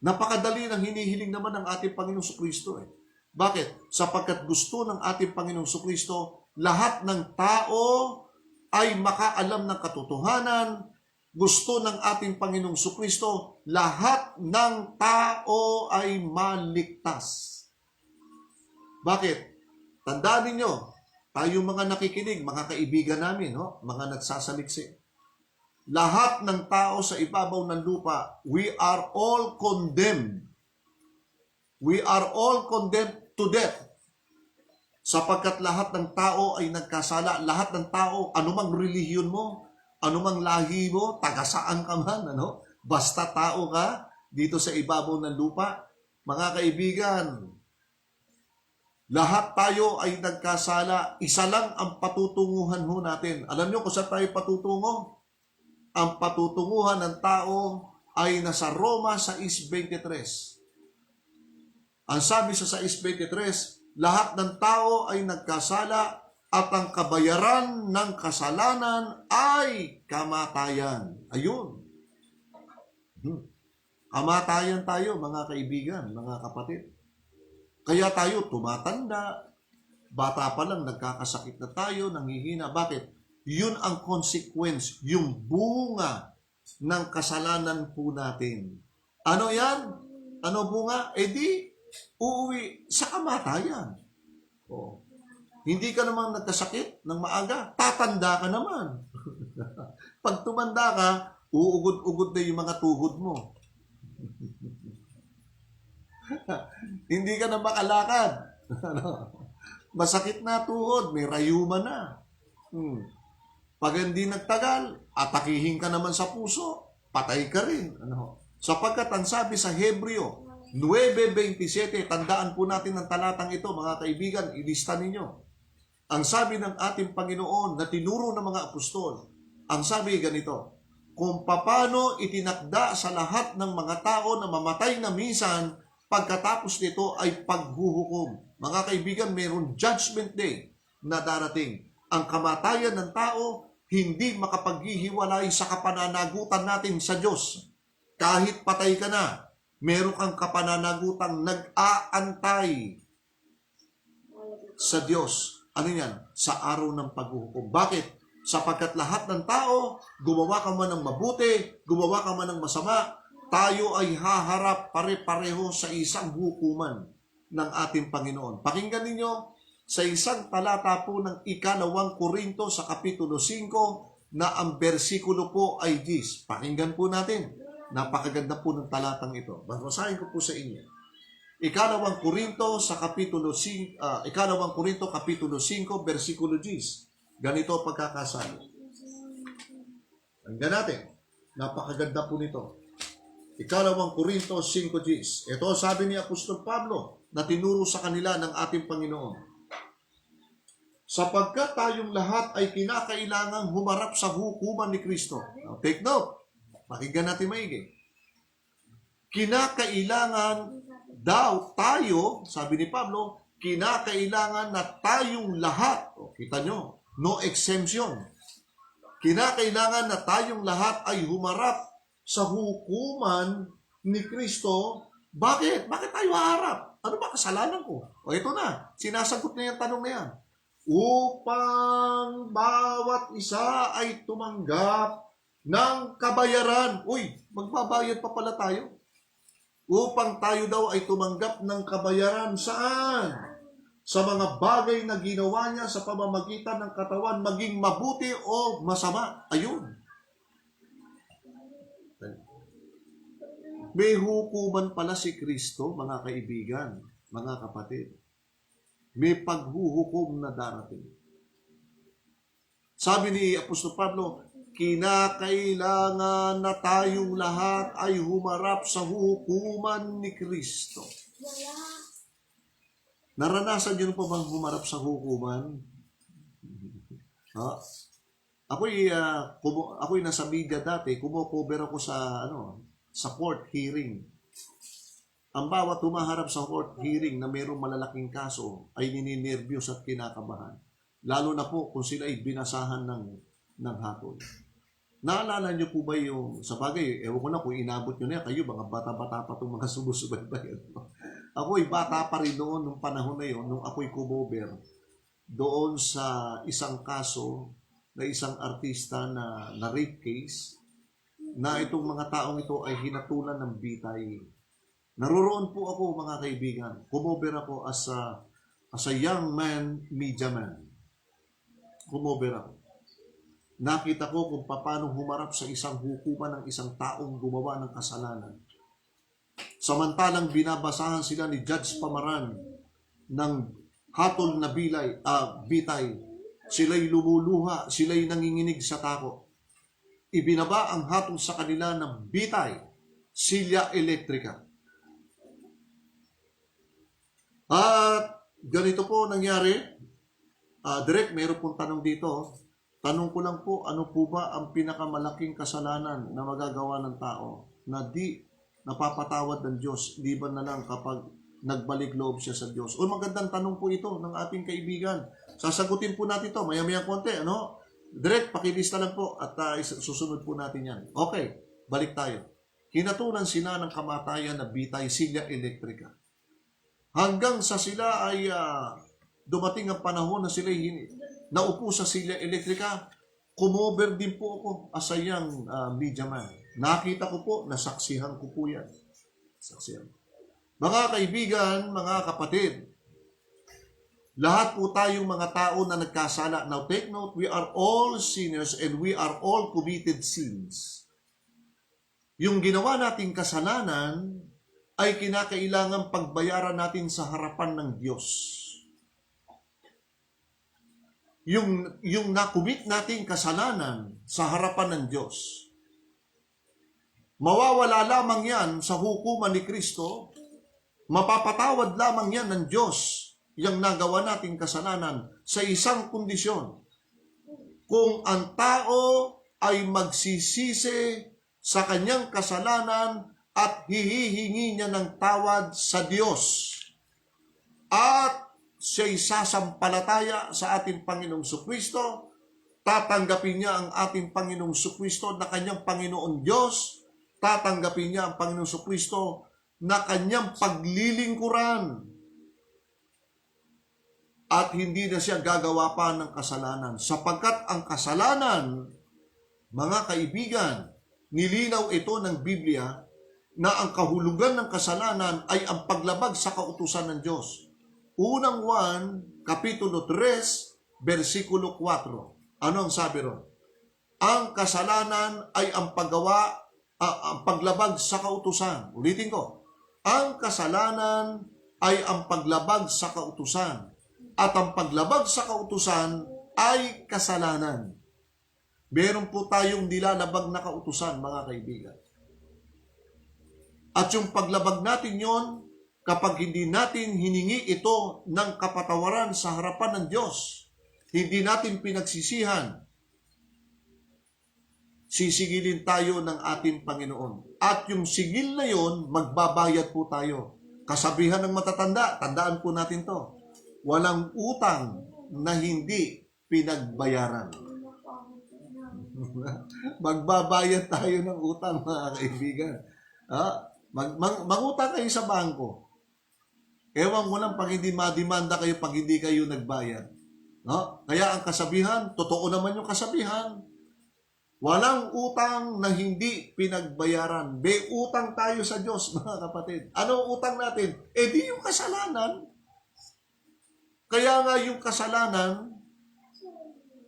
Napakadali ng hinihiling naman ng ating Panginoong Jesucristo. Bakit? Sapagkat gusto ng ating Panginoong Jesucristo, lahat ng tao ay makaalam ng katotohanan. Gusto ng ating Panginoong Jesucristo, lahat ng tao ay maligtas. Bakit? Tandaan ninyo, tayong mga nakikinig, mga kaibigan namin, mga nagsasaliksi. Lahat ng tao sa ibabaw ng lupa, we are all condemned. We are all condemned to death. Sapagkat lahat ng tao ay nagkasala. Lahat ng tao, anumang relihiyon mo, anumang lahi mo, taga-saan ka man, basta tao ka dito sa ibabaw ng lupa. Mga kaibigan, lahat tayo ay nagkasala. Isa lang ang patutunguhan natin. Alam niyo kung saan tayo patutungo? Ang patutunguhan ng tao ay nasa Roma 6:23. Ang sabi sa 6:23, Lahat ng tao ay nagkasala at ang kabayaran ng kasalanan ay kamatayan. Ayun. Kamatayan tayo, mga kaibigan, mga kapatid. Kaya tayo tumatanda, bata pa lang nagkakasakit na tayo, nanghihina. Bakit? Yun ang consequence, yung bunga ng kasalanan po natin. Ano yan? Ano bunga? E di, uuwi sa kamatayan. Oh. Hindi ka naman nagkasakit ng maaga, tatanda ka naman. Pag tumanda ka, uugod-ugod na yung mga tuhod mo. Hindi ka na makalakad. Masakit na tuhod, may rayuma na. Pag hindi nagtagal, atakihin ka naman sa puso, patay ka rin. Sapagkat ang sabi sa Hebreo 9:27, tandaan po natin ang talatang ito, mga kaibigan, ilista ninyo. Ang sabi ng ating Panginoon na tinuro ng mga apostol, ang sabi ganito, kung paano itinakda sa lahat ng mga tao na mamatay na minsan, pagkatapos nito ay paghuhukom. Mga kaibigan, mayroon judgment day na darating. Ang kamatayan ng tao hindi makapaghihiwalay sa kapananagutan natin sa Diyos. Kahit patay ka na, meron kang kapananagutang nag-aantay sa Diyos. Ano yan? Sa araw ng paghuhukom. Bakit? Sapagkat lahat ng tao, gumawa ka man ng mabuti, gumawa ka man ng masama, tayo ay haharap pare-pareho sa isang hukuman ng ating Panginoon. Pakinggan ninyo sa isang talata po ng 2 Korinto sa Kapitulo 5 na ang bersikulo po ay 10. Pakinggan po natin. Napakaganda po ng talatang ito. Basahin ko po sa inyo. 2 Korinto sa Kapitulo 5, 2 Korinto Kapitulo 5, bersikulo 10. Ganito pagkakasabi. Hanggang natin. Napakaganda po nito. 2 Korinto 5:10. Ito sabi ni Apostol Pablo na tinuro sa kanila ng ating Panginoon. Sapagkat tayong lahat ay kinakailangang humarap sa hukuman ni Kristo. Now, take note. Pakinggan natin maigi. Kinakailangan daw tayo, sabi ni Pablo, kinakailangan na tayong lahat, kita nyo, no exemption. Kinakailangan na tayong lahat ay humarap sa hukuman ni Kristo. Bakit? Bakit tayo haharap? Ano ba kasalanan ko? O ito na, sinasagot na yung tanong na yan. Upang bawat isa ay tumanggap ng kabayaran. Uy, magbabayad pa pala tayo. Upang tayo daw ay tumanggap ng kabayaran. Saan? Sa mga bagay na ginawa niya sa pamamagitan ng katawan, maging mabuti o masama. Ayun. May hukuman pala si Kristo, mga kaibigan, mga kapatid. May paghuhukom na darating. Sabi ni Apostol Pablo, kinakailangan na tayong lahat ay humarap sa hukuman ni Kristo. Naranasan niyo pa bang humarap sa hukuman? Ako'y nasa media dati, kumo-cover ako sa court hearing. Ang bawat humaharap sa court hearing na mayroong malalaking kaso ay nininervyos at kinakabahan. Lalo na po kung sila ay binasahan ng hatol. Naalala niyo po ba yung, sa bagay, ewan ko na kung inabot nyo na, kayo mga bata-bata pa itong mga sumusubaybay. Ako'y bata pa rin noon, nung panahon na yun, nung ako'y kumover, doon sa isang kaso na isang artista na rape case, na itong mga taong ito ay hinatulan ng bitay. Naroroon po ako, mga kaibigan. Kumover ako as a young man, media man. Kumover ako. Nakita ko kung paano humarap sa isang hukuman ng isang taong gumawa ng kasalanan. Samantalang binabasahan sila ni Judge Pamaran ng hatol na bitay. Sila'y lumuluha, sila'y nanginginig sa takot. Ibinaba ang hatol sa kanila ng bitay, silya elektrika. At ganito po nangyari. Direk, mayroon pong tanong dito. Tanong ko lang po, ano po ba ang pinakamalaking kasalanan na magagawa ng tao na di napapatawad ng Diyos, liban na lang kapag nagbalik loob siya sa Diyos? O magandang tanong po ito ng ating kaibigan. Sasagutin po natin ito, maya-maya konti, ano? Direct, pakilista lang po at susunod po natin yan. Okay, balik tayo. Hinatulan sila ng kamatayan na bitay silya elektrika. Hanggang sa sila ay dumating ang panahon na sila naupo sa silya elektrika, kumover din po ako as a young media man. Nakita ko po, nasaksihan ko po yan. Saksihan. Mga kaibigan, mga kapatid, lahat po tayong mga tao na nagkasala. Now take note, we are all sinners and we are all committed sins. Yung ginawa nating kasalanan ay kinakailangan pagbayaran natin sa harapan ng Diyos. Yung nakumit nating kasalanan sa harapan ng Diyos, mawawala lamang yan sa hukuman ni Kristo, mapapatawad lamang yan ng Diyos yung nagawa nating kasalanan sa isang kondisyon. Kung ang tao ay magsisisi sa kanyang kasalanan at hihihingi niya ng tawad sa Diyos at siya'y sasampalataya sa ating Panginoong Jesucristo, tatanggapin niya ang ating Panginoong Jesucristo na kanyang Panginoon Diyos, tatanggapin niya ang Panginoong Jesucristo na kanyang paglilingkuran, at hindi na siya gagawa pa ng kasalanan. Sapagkat ang kasalanan, mga kaibigan, nilinaw ito ng Biblia na ang kahulugan ng kasalanan ay ang paglabag sa kautusan ng Diyos. Unang Juan, Kapitulo 3, versikulo 4. Ano ang sabi ron? Ang kasalanan ay ang paglabag sa kautusan. Ulitin ko. Ang kasalanan ay ang paglabag sa kautusan. At ang paglabag sa kautusan ay kasalanan. Meron po tayong nilalabag na kautusan, mga kaibigan. At yung paglabag natin yon, kapag hindi natin hiningi ito ng kapatawaran sa harapan ng Diyos, hindi natin pinagsisihan, sisigilin tayo ng ating Panginoon. At yung sigil na yon, magbabayad po tayo. Kasabihan ng matatanda, tandaan po natin to. Walang utang na hindi pinagbayaran. Magbabayad tayo ng utang, mga kaibigan. Mangutang kayo sa bangko. Ewan ko lang pag hindi madimanda kayo pag hindi kayo nagbayad. No? Kaya ang kasabihan, totoo naman yung kasabihan. Walang utang na hindi pinagbayaran. May utang tayo sa Diyos, mga kapatid. Ano utang natin? Di yung kasalanan. Kaya nga yung kasalanan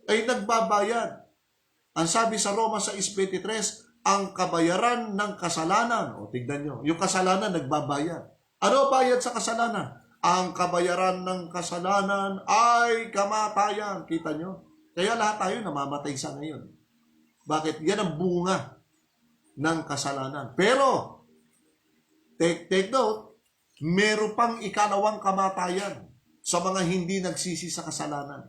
ay nagbabayad. Ang sabi sa Roma 6:23, ang kabayaran ng kasalanan. O tignan nyo, yung kasalanan nagbabayad. Ano bayad sa kasalanan? Ang kabayaran ng kasalanan ay kamatayan. Kita nyo? Kaya lahat tayo namamatay sa ngayon. Bakit? Yan ang bunga ng kasalanan. Pero, take note, meron pang ikalawang kamatayan sa mga hindi nagsisi sa kasalanan.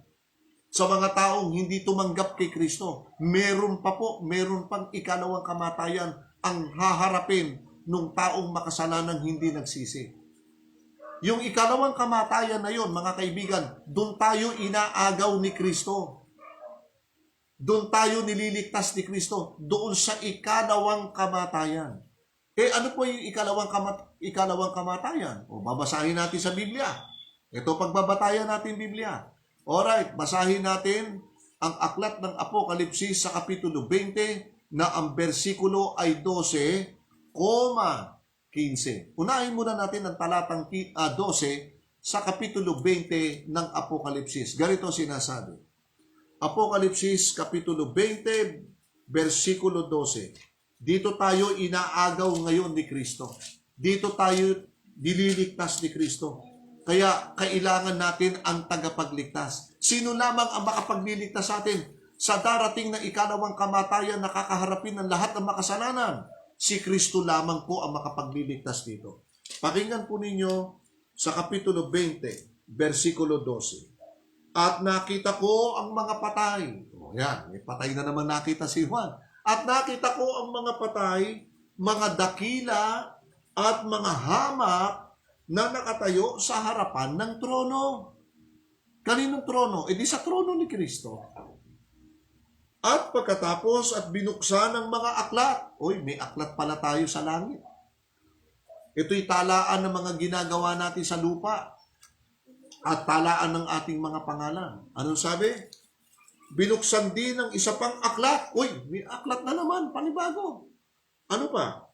Sa mga taong hindi tumanggap kay Kristo, meron pang ikalawang kamatayan ang haharapin ng taong makasalanan hindi nagsisi. Yung ikalawang kamatayan na yon, mga kaibigan, doon tayo inaagaw ni Kristo. Doon tayo nililigtas ni Kristo, doon sa ikalawang kamatayan. Ano po yung ikalawang kamatayan? O babasahin natin sa Biblia. Ito pagbabatayan natin Biblia. Alright, basahin natin ang aklat ng Apokalipsis sa Kapitulo 20 na ang bersikulo ay 12,15. Unahin muna natin ang talatang 12 sa Kapitulo 20 ng Apokalipsis. Ganito sinasabi. Apokalipsis Kapitulo 20, versikulo 12. Dito tayo inaagaw ngayon ni Kristo. Dito tayo dililigtas ni Kristo. Kaya kailangan natin ang tagapagligtas. Sino lamang ang makapagliligtas sa atin? Sa darating na ikalawang kamatayan na kakaharapin ng lahat ng makasalanan, si Kristo lamang po ang makapagliligtas dito. Pakinggan po ninyo sa Kapitulo 20, versikulo 12. At nakita ko ang mga patay. Yan, may patay na naman nakita si Juan. At nakita ko ang mga patay, mga dakila at mga hamak na nakatayo sa harapan ng trono. Kaninong trono? E di sa trono ni Kristo. At pagkatapos at binuksan ng mga aklat. Uy, may aklat pala tayo sa langit. Ito'y talaan ng mga ginagawa natin sa lupa at talaan ng ating mga pangalan. Anong sabi? Binuksan din ng isa pang aklat. Uy, may aklat na naman, panibago. Ano pa?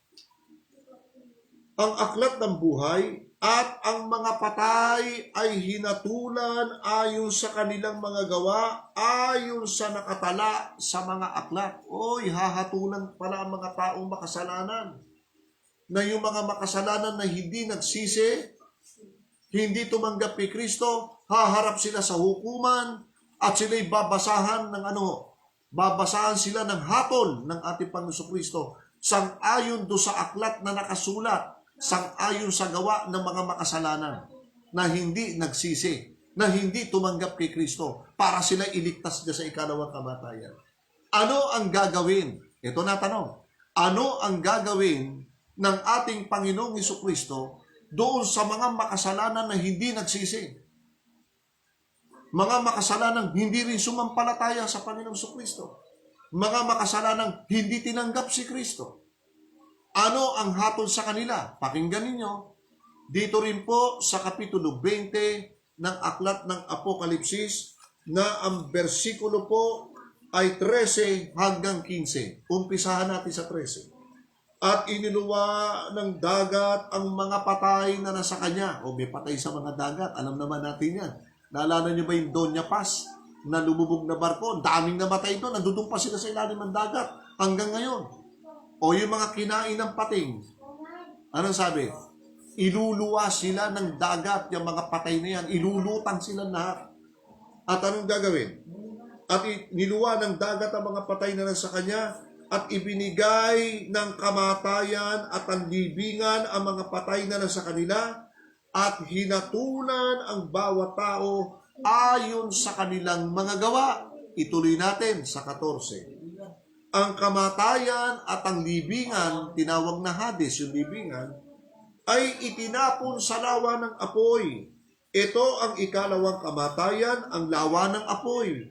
Ang aklat ng buhay at ang mga patay ay hinatulan ayon sa kanilang mga gawa, ayon sa nakatala sa mga aklat. Oy, hahatulan pala ang mga taong makasalanan. Na yung mga makasalanan na hindi nagsisi, hindi tumanggap kay Kristo, haharap sila sa hukuman at sila'y babasahan ng babasahan sila ng hatol ng ating Panginoon Kristo. Sang-ayon do sa aklat na nakasulat, sang-ayon sa gawa ng mga makasalanan na hindi nagsisi, na hindi tumanggap kay Kristo para sila iligtas niya sa ikalawang kamatayan. Ano ang gagawin? Ito na tanong. Ano ang gagawin ng ating Panginoong Jesucristo doon sa mga makasalanan na hindi nagsisi? Mga makasalanang hindi rin sumampalataya sa Panginoong Jesucristo. Mga makasalanang hindi tinanggap si Kristo. Ano ang hatol sa kanila? Pakinggan ninyo. Dito rin po sa Kapitulo 20 ng Aklat ng Apokalipsis na ang bersikulo po ay 13 hanggang 15. Umpisahan natin sa 13. At iniluwa ng dagat ang mga patay na nasa kanya. O may patay sa mga dagat. Alam naman natin yan. Naalala niyo ba yung Doña Paz na lumubog na barko? Daming namatay doon. Nandudong pa sila sa ilalim ng dagat hanggang ngayon. O yung mga kinain ng pating. Anong sabi? Iluluwa sila ng dagat, yung mga patay na yan. Ilulutang sila lahat. At anong gagawin? At niluwa ng dagat ang mga patay na nasa kanya at ibinigay ng kamatayan at ang libingan ang mga patay na nasa kanila at hinatulan ang bawat tao ayon sa kanilang mga gawa. Ituloy natin sa 14. Ang kamatayan at ang libingan, tinawag na Hades yung libingan, ay itinapon sa lawa ng apoy. Ito ang ikalawang kamatayan, ang lawa ng apoy.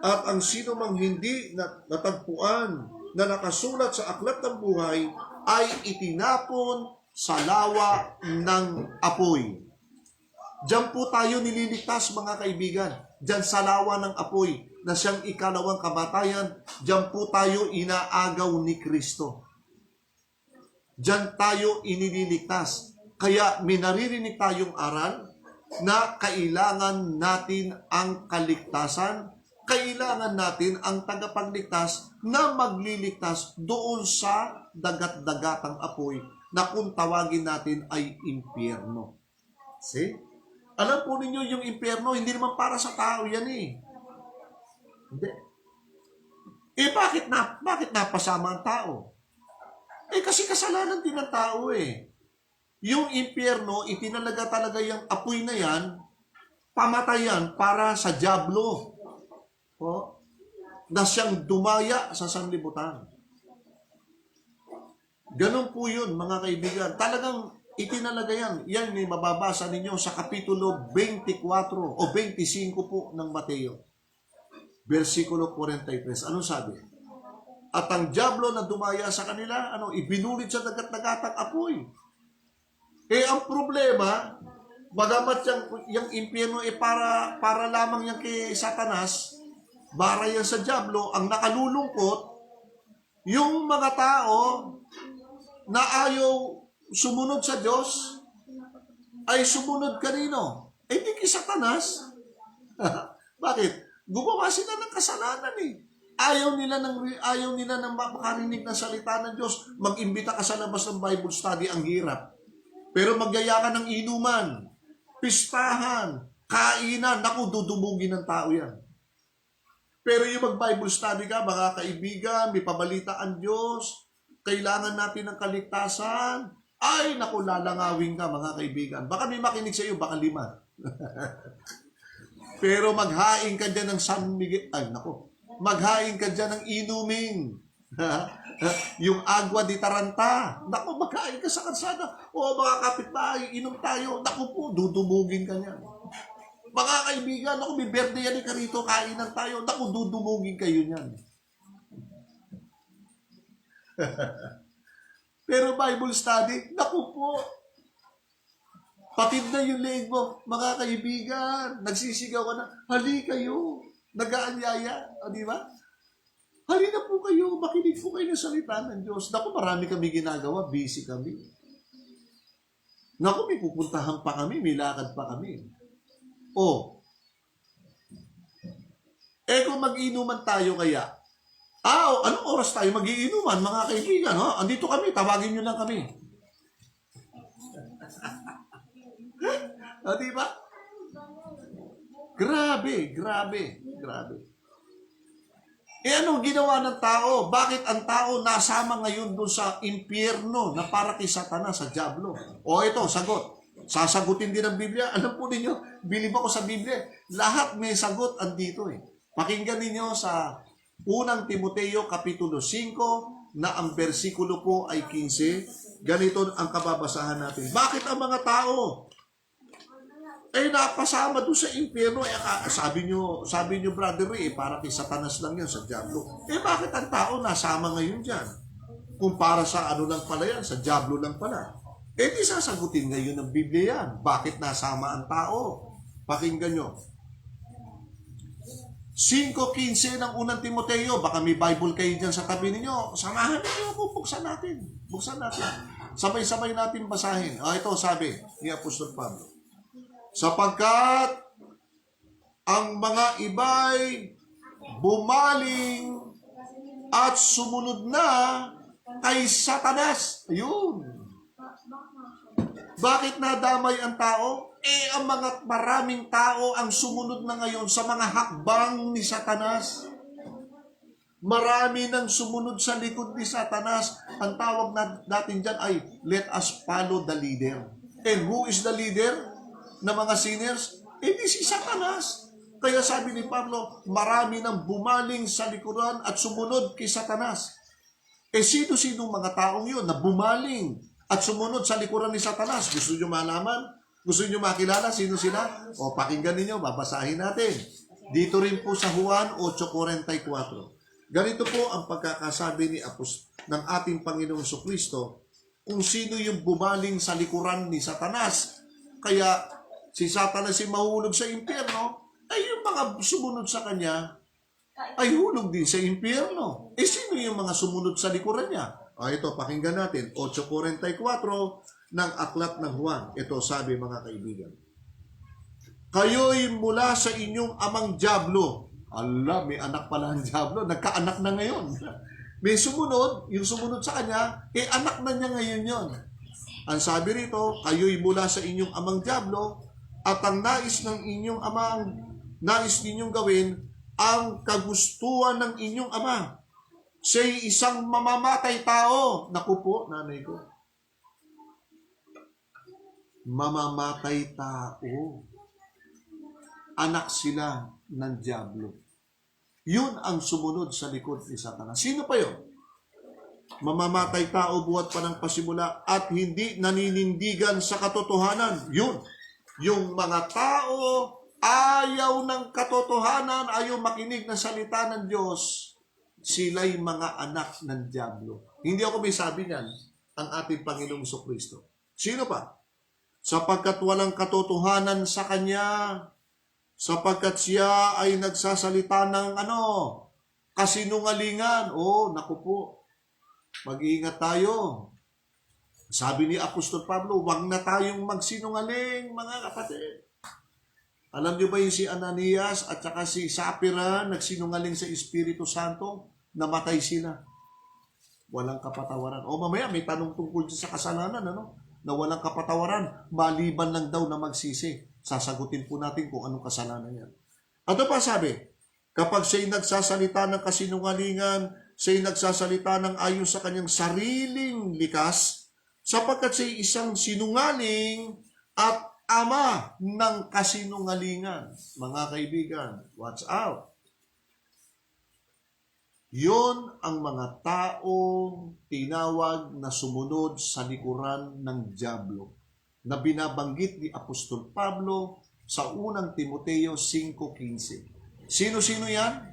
At ang sino mang hindi natagpuan na nakasulat sa aklat ng buhay ay itinapon sa lawa ng apoy. Diyan po tayo nililigtas, mga kaibigan. Diyan sa lawa ng apoy na siyang ikalawang kamatayan, diyan po tayo inaagaw ni Kristo. Diyan tayo inililigtas. Kaya may naririnig tayong aral na kailangan natin ang kaligtasan, kailangan natin ang tagapagligtas na magliligtas doon sa dagat-dagatang apoy na kung tawagin natin ay impyerno. See? Alam po ninyo yung impyerno, hindi naman para sa tao yan eh. Hindi. Eh bakit napasama ang tao? Eh kasi kasalanan din ng tao eh. Yung impyerno, itinalaga talaga yung apoy na yan, pamatayan para sa dyablo. O, na siyang dumaya sa sanlibutan. Ganun po yun, mga kaibigan. Talagang itinalaga yan. Yan may mababasa ninyo sa Kapitulo 24 o 25 po ng Mateo. Versikulo 43. Anong sabi? At ang dyablo na dumaya sa kanila, ibinulit sa dagat-dagatang apoy. Eh, ang problema, bagamat yung impyerno para lamang yan kay Satanas, para yan sa dyablo, ang nakalulungkot, yung mga tao na ayaw sumunod sa Diyos, ay sumunod kanino? Eh, di kay Satanas. Bakit? Gumawa sila ng kasalanan eh. Ayaw nila ng makarinig ng salita ng Diyos. Mag-imbita ka sa labas ng Bible study, ang hirap. Pero magyaya ka ng inuman, pistahan, kainan, naku, dudumugin ng tao yan. Pero yung mag-Bible study ka, mga kaibigan, may pabalita ang Diyos, kailangan natin ng kaligtasan, ay, naku, lalangawin ka, mga kaibigan. Baka may makinig sa iyo, baka 5. Pero maghain ka dyan ng San Miguel, maghain ka dyan ng inuming. Yung agwa di Taranta. Naku, magkain ka sa kalsada. O mga kapitbahay, inom tayo. Naku po, dudumugin ka niyan. Mga kaibigan, naku, may birthday yan ka rito, kainan tayo. Naku, dudumugin kayo niyan. Pero Bible study, naku po, patid na yung leg mo, mga kaibigan. Nagsisigaw ka na, hali kayo. Nag-aanyaya, di ba? Halina po kayo, makinig po kayo ng salita ng Diyos. Naku, marami kami ginagawa, busy kami. Naku, may pupuntahan pa kami, may lakad pa kami. O, kung mag-inuman tayo kaya, anong oras tayo mag-iinuman, mga kaibigan? Ha? Andito kami, tawagin nyo lang kami. Di ba? Grabe. Anong ginawa ng tao? Bakit ang tao nasama ngayon doon sa impyerno na para kay Satanas, sa Diablo? O ito, sagot. Sasagutin din ng Biblia. Alam po ninyo, bilib ako sa Biblia. Lahat may sagot andito eh. Pakinggan ninyo sa unang Timoteo Kapitulo 5 na ang bersikulo po ay 15. Ganito ang kababasahan natin. Bakit ang mga tao napasama doon sa impyerno? Sabi nyo, Brother Ray, para kay Satanas lang yan, sa Diablo. Bakit ang tao nasama ngayon dyan? Kung para sa ano lang pala yan, sa Diablo lang pala. Di sasagutin ngayon ng Biblia yan. Bakit nasama ang tao? Pakinggan nyo. 5:15 ng unang Timoteo. Baka may Bible kayo dyan sa tabi ninyo. Samahan ninyo ako. Buksan natin. Sabay-sabay natin basahin. Ito sabi ni Apostol Pablo. Sapagkat ang mga iba'y bumaling at sumunod na kay Satanas. Ayun. Bakit nadamay ang tao? Ang mga maraming tao ang sumunod na ngayon sa mga hakbang ni Satanas. Marami nang sumunod sa likod ni Satanas. Ang tawag natin dyan ay, let us follow the leader. And who is the leader na mga sinners? Di si Satanas. Kaya sabi ni Pablo, marami nang bumaling sa likuran at sumunod kay Satanas. Sino-sino mga taong yun na bumaling at sumunod sa likuran ni Satanas? Gusto nyo malaman? Gusto nyo makilala sino sila? O pakinggan ninyo, babasahin natin. Dito rin po sa Juan 8:44. Ganito po ang pagkakasabi ng ating Panginoong Jesucristo kung sino yung bumaling sa likuran ni Satanas. Kaya si Satanas ay mahulog sa impyerno, yung mga sumunod sa kanya ay hulog din sa impyerno. Sino yung mga sumunod sa likuran niya? Ito, pakinggan natin. 8:44 ng aklat ng Juan. Ito sabi, mga kaibigan. Kayo'y mula sa inyong amang Diablo. May anak pala ang Diablo. Nagkaanak na ngayon. May sumunod, yung sumunod sa kanya, anak na niya ngayon yon. Ang sabi rito, kayo'y mula sa inyong amang Diablo, at ang nais ninyong gawin, ang kagustuhan ng inyong ama. Siya'y isang mamamatay tao. Naku po, nanay ko. Mamamatay tao. Anak sila ng Diablo. Yun ang sumunod sa likod ni Satanas. Sino pa yun? Mamamatay tao buhat pa ng pasimula at hindi naninindigan sa katotohanan. Yun. Yung mga tao ayaw ng katotohanan, ayaw makinig ng salita ng Diyos, sila'y mga anak ng Diablo. Hindi ako may sabi niyan, ang ating Panginoong Jesucristo. Sino pa? Sapagkat walang katotohanan sa Kanya, sapagkat siya ay nagsasalita ng kasinungalingan. Naku po, mag-iingat tayo. Sabi ni Apostol Pablo, wag na tayong magsinungaling, mga kapatid. Alam niyo ba yung si Ananias at saka si Sapphira nagsinungaling sa Espiritu Santo? Namatay sila. Walang kapatawaran. Mamaya may tanong tungkol sa kasalanan, na walang kapatawaran, maliban lang daw na magsisi. Sasagutin po natin kung anong kasalanan yan. At pa sabi, kapag siya'y nagsasalita ng kasinungalingan, siya'y nagsasalita ng ayon sa kanyang sariling likas, sapagkat siya'y isang sinungaling at ama ng kasinungalingan. Mga kaibigan, watch out. Yon ang mga taong tinawag na sumunod sa likuran ng dyablo na binabanggit ni Apostol Pablo sa unang Timoteo 5:15. Sino-sino yan?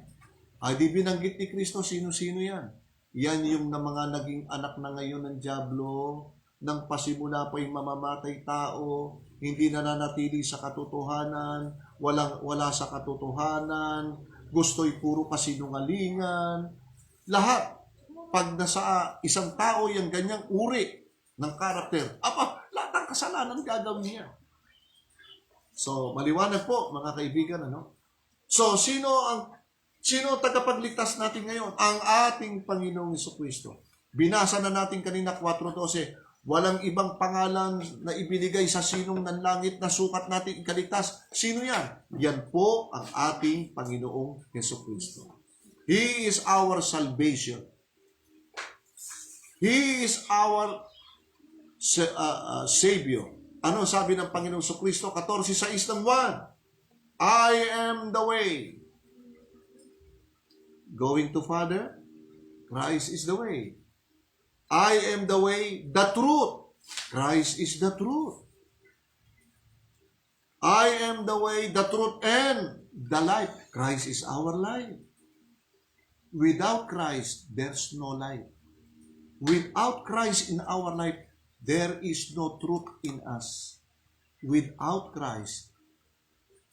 Ay di binanggit ni Kristo, sino-sino yan? Yan yung na mga naging anak na ngayon ng dyablo, nang pasimula pa yung mamamatay tao, hindi nananatili sa katotohanan, wala sa katotohanan, gusto'y puro kasinungalingan. Lahat, pag nasa isang tao yung ganyang uri ng karakter, lahat ng kasalanan gagawin niya. So, maliwanag po, mga kaibigan, ano? So, sino ang tagapagligtas natin ngayon? Ang ating Panginoong Jesucristo. Binasa na natin kanina 4:12, walang ibang pangalan na ibinigay sa sinong nanlangit na sukat natin ikaligtas. Sino yan? Yan po ang ating Panginoong Jesucristo. He is our salvation. He is our Savior. Ano sabi ng Panginoong Jesucristo? 14:6-1. I am the way. Going to Father, Christ is the way. I am the way, the truth. Christ is the truth. I am the way, the truth, and the life. Christ is our life. Without Christ, there's no life. Without Christ in our life, there is no truth in us. Without Christ,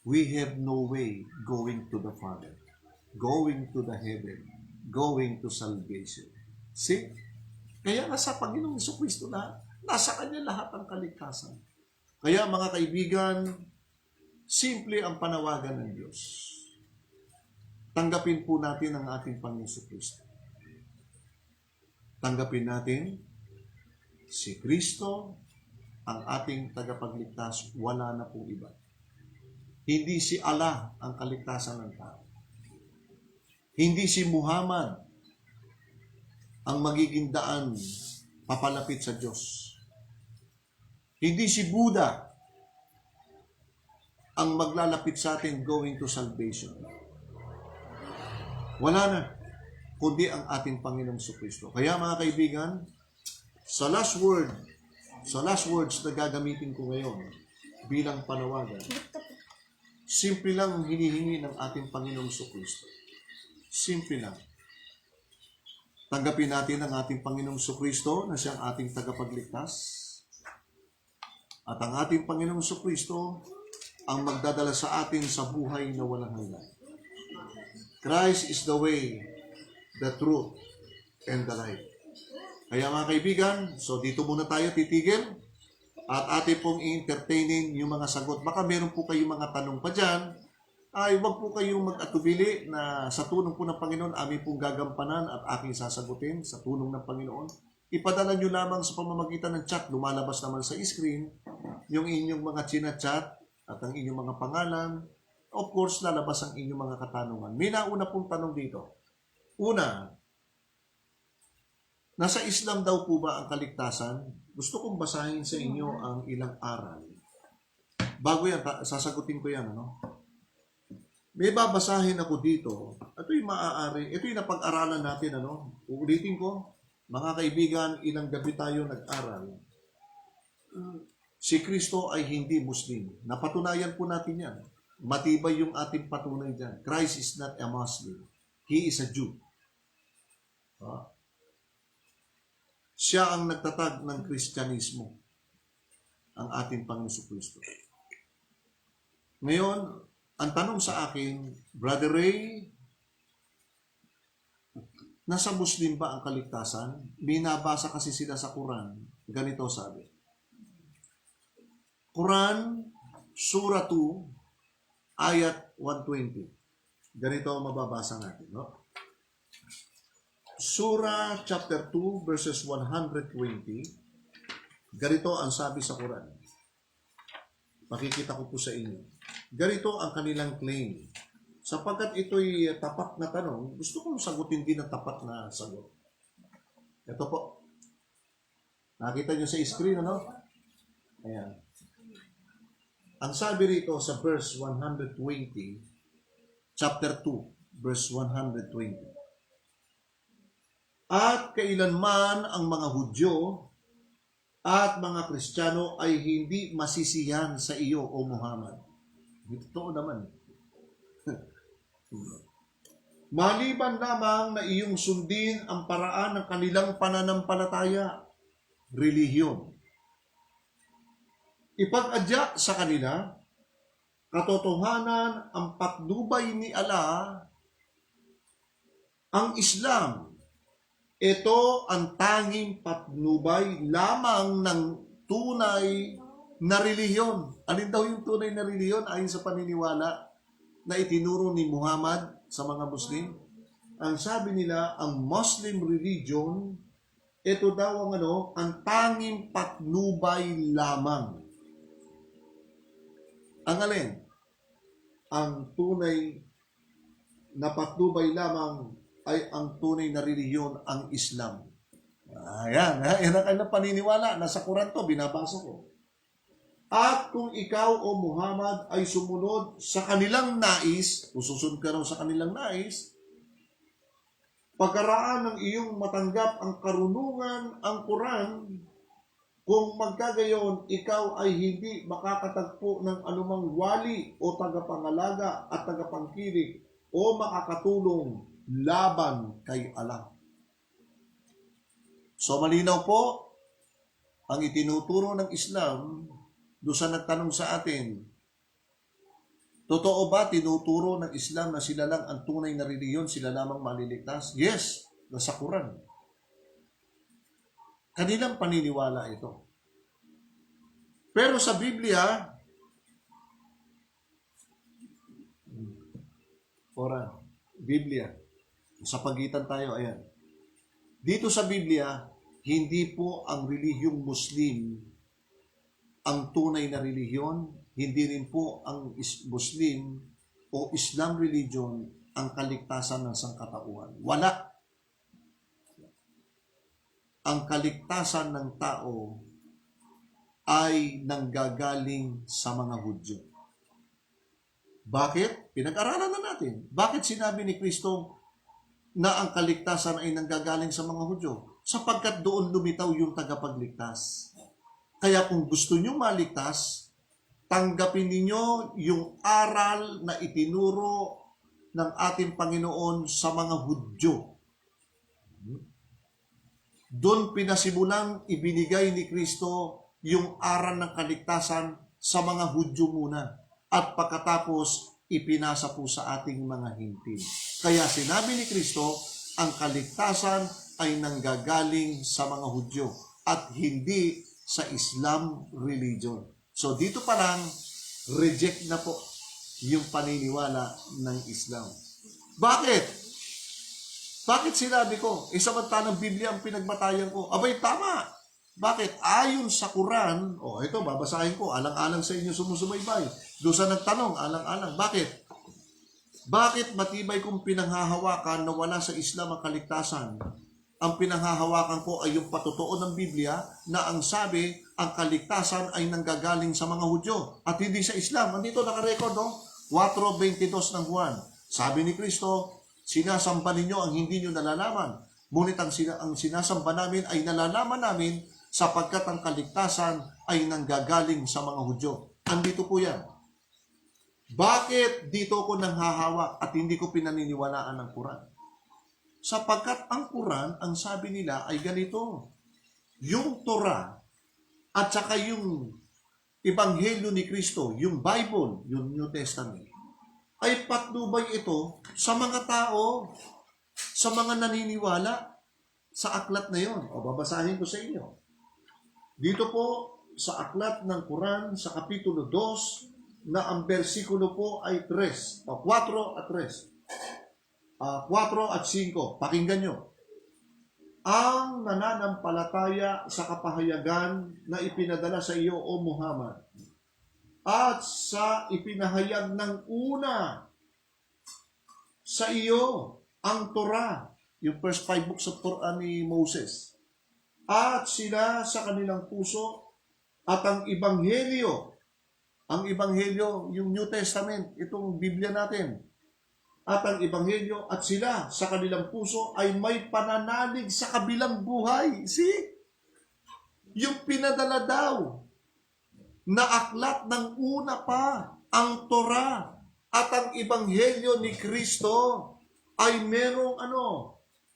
we have no way going to the Father, going to the heaven, going to salvation. See? Kaya nasa Panginoong Jesucristo na, nasa Kanya lahat ng kaligtasan. Kaya mga kaibigan, simple ang panawagan ng Diyos. Tanggapin po natin ang ating Panginoong Jesucristo. Tanggapin natin si Kristo, ang ating tagapagligtas, wala na pong iba. Hindi si Allah ang kaligtasan ng tao. Hindi si Muhammad ang magiging daan papalapit sa Diyos. Hindi si Buddha ang maglalapit sa atin going to salvation. Wala na, kundi ang ating Panginoong Jesucristo. Kaya mga kaibigan, sa last words na gagamitin ko ngayon bilang panawagan, simple lang ang hinihingi ng ating Panginoong Jesucristo. Simple lang. Tanggapin natin ang ating Panginoong Jesucristo na siyang ating tagapagligtas. At ang ating Panginoong Jesucristo ang magdadala sa atin sa buhay na walang hanggan. Christ is the way, the truth, and the life. Kaya mga kaibigan, so dito muna tayo titigil at atin pong i-entertainin yung mga sagot. Baka meron po kayong mga tanong pa dyan, ay wag po kayong mag-atubili na sa tulong po ng Panginoon, amin pong gagampanan at aking sasagutin sa tulong ng Panginoon. Ipadala nyo lamang sa pamamagitan ng chat, lumalabas naman sa screen, yung inyong mga chinachat at ang inyong mga pangalan. Of course, lalabas ang inyong mga katanungan. May nauna pong tanong dito. Una, nasa Islam daw po ba ang kaligtasan? Gusto kong basahin sa inyo ang ilang aral. Bago yan, sasagutin ko yan, ano? May babasahin ako dito. Ito yung maaari. Ito yung napag-aralan natin, ano? Uulitin ko, mga kaibigan, ilang gabi tayo nag-aral. Si Kristo ay hindi Muslim. Napatunayan po natin yan. Matibay yung ating patunay dyan. Christ is not a Muslim. He is a Jew. Siya ang nagtatag ng Kristyanismo. Ang ating Panginoong Kristo. Ngayon, ang tanong sa akin, Brother Ray, nasa Muslim ba ang kaligtasan? Binabasa kasi sila sa Quran. Ganito sabi. Quran, Surah 2, Ayat 120. Ganito ang mababasa natin, no? Surah chapter 2, verses 120. Ganito ang sabi sa Quran. Pakikita ko po sa inyo. Ganito ang kanilang claim. Sapagkat ito'y tapat na tanong, gusto kong sagutin din ang tapat na sagot. Ito po. Nakita nyo sa screen, ano? Ayan. Ang sabi rito sa verse 120, chapter 2, verse 120. At kailanman ang mga Hudyo at mga Kristiyano ay hindi masisiyan sa iyo, O Muhammad. Totoo naman. Maliban lamang na iyong sundin ang paraan ng kanilang pananampalataya, relihiyon. Ipag-adya sa kanila, katotohanan ang patnubay ni Allah, ang Islam. Ito ang tanging patnubay lamang ng tunay na relihiyon. Alin daw yung tunay na relihiyon ayon sa paniniwala na itinuro ni Muhammad sa mga Muslim? Ang sabi nila, ang Muslim religion, ito daw ang tanging patnubay lamang. Ang alin? Ang tunay na patnubay lamang ay ang tunay na relihiyon, ang Islam. Ayan, yan ang kanilang paniniwala. Nasa Quran to, binabasa ko. At kung ikaw, O Muhammad, ay sumunod sa kanilang nais, o susunod ka raw sa kanilang nais, pagkaraan ng iyong matanggap ang karunungan, ang Quran, kung magkagayon, ikaw ay hindi makakatagpo ng anumang wali o tagapangalaga at tagapangkilik o makakatulong laban kay Allah. So malinaw po ang itinuturo ng Islam doon sa nagtanong sa atin. Totoo ba tinuturo ng Islam na sila lang ang tunay na reliyon, sila lamang maliligtas? Yes, nasa Quran. Kanilang paniniwala ito. Pero sa Biblia, Quran, Biblia, sa pagitan tayo, ayan. Dito sa Biblia, hindi po ang relihiyong Muslim ang tunay na relihiyon, hindi rin po ang Muslim o Islam religion ang kaligtasan ng sangkatauhan. Wala. Ang kaligtasan ng tao ay nanggagaling sa mga Hudyo. Bakit? Pinag-aralan na natin. Bakit sinabi ni Kristo na ang kaligtasan ay nanggagaling sa mga Hudyo? Sapagkat doon lumitaw yung tagapagligtas. Kaya kung gusto nyo maligtas, tanggapin ninyo yung aral na itinuro ng ating Panginoon sa mga Hudyo. Doon pinasimulang ibinigay ni Kristo yung aral ng kaligtasan sa mga Hudyo muna. At pagkatapos, ipinasa po sa ating mga hintil. Kaya sinabi ni Kristo, ang kaligtasan ay nanggagaling sa mga Hudyo at hindi sa Islam religion. So dito pa lang, reject na po yung paniniwala ng Islam. Bakit? Bakit sinabi ko? Samantalang Biblia ang pinagbatayan ko. Abay, tama. Bakit? Ayon sa Quran, ito, babasahin ko, alang-alang sa inyo sumusubaybay. Doon sa nagtanong, alang-alang. Bakit? Bakit matibay kong pinanghahawakan na wala sa Islam ang kaligtasan? Ang pinanghahawakan ko ay yung patotoo ng Biblia na ang sabi, ang kaligtasan ay nanggagaling sa mga Hudyo at hindi sa Islam. Andito nakarecord, 4:22 ng Juan. Sabi ni Kristo, sinasamba ninyo ang hindi nyo nalalaman. Ngunit ang sinasamba namin ay nalalaman namin sapagkat ang kaligtasan ay nanggagaling sa mga Hudyo. Andito po yan. Bakit dito ko nanghahawak at hindi ko pinaniniwalaan ng Quran? Sapagkat ang Quran, ang sabi nila ay ganito. Yung Torah at saka yung Ebanghelyo ni Kristo, yung Bible, yung New Testament, ay patnubay ito sa mga tao, sa mga naniniwala sa aklat na yon. Babasahin ko sa inyo. Dito po sa aklat ng Quran, sa Kapitulo 2, na ang versikulo po ay 4 at 3. 4 at 5, pakinggan nyo. Ang nananampalataya sa kapahayagan na ipinadala sa iyo, O Muhammad, at sa ipinahayag ng una sa iyo, ang Torah, yung first 5 books of Torah ni Moses, at sila sa kanilang puso, at ang Ebanghelyo, yung New Testament, itong Biblia natin, at ang ebanghelyo at sila sa kanilang puso ay may pananalig sa kabilang buhay. See? Yung pinadala daw na aklat ng una pa, ang Torah at ang ebanghelyo ni Kristo ay merong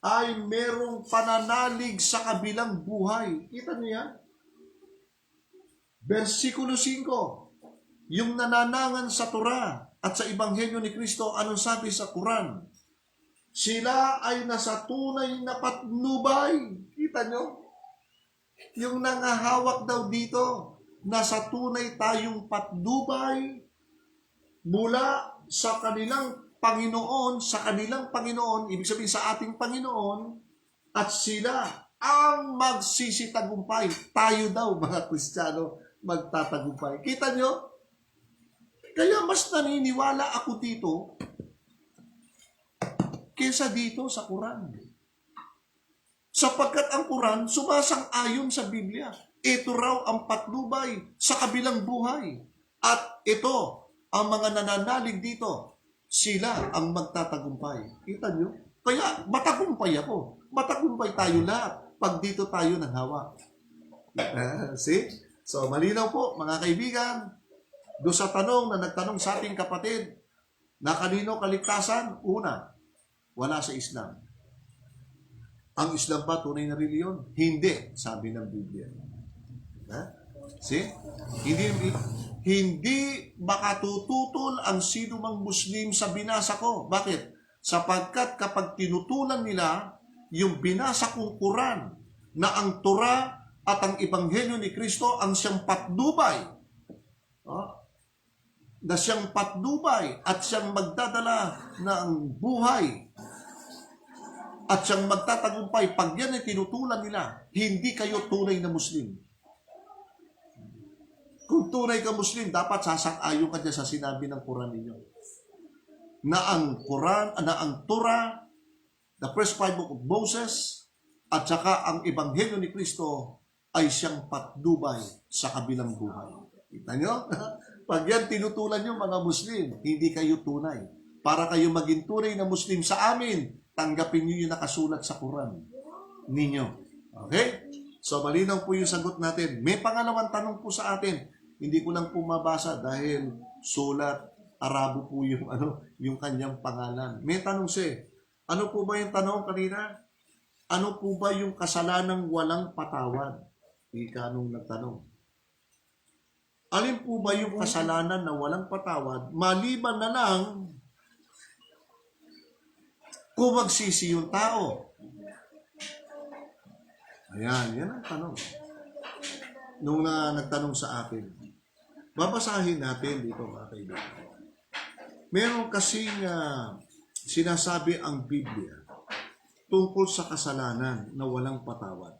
ay merong pananalig sa kabilang buhay. Kita niyo yan? Versikulo 5, yung nananangan sa Torah at sa ebanghelyo ni Kristo, anong sabi sa Quran? Sila ay nasa tunay na patnubay. Kita nyo? Yung nangahawak daw dito, nasa tunay tayong patnubay mula sa kanilang Panginoon, ibig sabihin sa ating Panginoon, at sila ang magsisitagumpay. Tayo daw, mga Kristiyano, magtatagumpay. Kita nyo? Kaya mas naniniwala ako dito kesa dito sa Quran. Sapagkat ang Quran sumasang-ayon sa Biblia. Ito raw ang patnubay sa kabilang buhay. At ito, ang mga nananalig dito, sila ang magtatagumpay. Kita nyo? Kaya matagumpay ako. Matagumpay tayo lahat pag dito tayo nang hawak. See? So, malinaw po, mga kaibigan, doon sa tanong na nagtanong sa ating kapatid, na kanino kaligtasan? Una, wala sa Islam. Ang Islam ba tunay na reliyon? Hindi, sabi ng Biblia. See? Hindi makatututol ang sino mang Muslim sa binasa ko. Bakit? Sapagkat kapag tinutulan nila yung binasa kong Quran na ang Torah at ang ebanghelyo ni Kristo ang siyang patnubay, na siyang patnubay at siyang magdadala ng buhay at siyang magtatagumpay, pag yan ay tinutulan nila, hindi kayo tunay na Muslim. Kung tunay ka Muslim, dapat sasang-ayon ka dyan sa sinabi ng Quran ninyo. Na ang Quran, na ang Torah, the first 5 book of Moses, at saka ang ebanghelyo ni Kristo ay siyang patnubay sa kabilang buhay. Kita nyo? Pag yan tinutulan nyo mga Muslim, hindi kayo tunay. Para kayo maging tunay na Muslim sa amin, tanggapin nyo yung nakasulat sa Quran ninyo. Okay? So, malinaw po yung sagot natin. May pangalawang tanong po sa atin. Hindi ko lang po mabasa dahil sulat, Arabo po yung kanyang pangalan. May tanong siya. Ano po ba yung tanong kanina? Ano po ba yung kasalanang walang patawad? Ika nung nagtanong. Alin po ba yung kasalanan na walang patawad, maliban na lang kung magsisi yung tao? Ayan, yan ang tanong. Nung nagtanong sa akin. Babasahin natin dito, mga kaibigan. Meron kasing sinasabi ang Biblia tungkol sa kasalanan na walang patawad.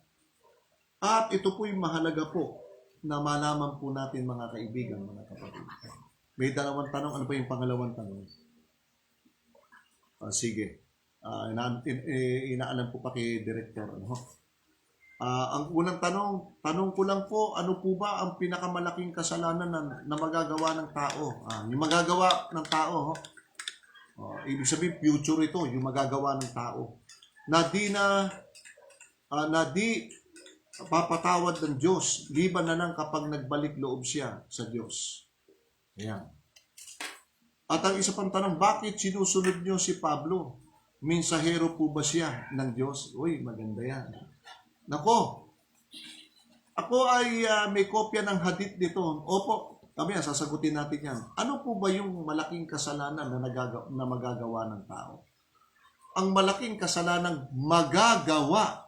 At ito po'y mahalaga po na malaman po natin, mga kaibigan, mga kapatid. May dalawang tanong. Ano pa yung pangalawang tanong? Sige. Inaalam po pa kay Director. Ang unang tanong ko lang po, ano po ba ang pinakamalaking kasalanan na magagawa ng tao? Yung magagawa ng tao, ibig sabihin, future ito, yung magagawa ng tao. Na di papatawad ng Diyos, liban na lang kapag nagbalik loob siya sa Diyos. Ayan. At ang isa pang tanong, bakit sinusunod niyo si Pablo? Mensahero po ba siya ng Diyos? Uy, maganda yan. Nako, ako ay may kopya ng hadith dito. Opo, kami sasagutin natin yan. Ano po ba yung malaking kasalanan na magagawa ng tao? Ang malaking kasalanan magagawa,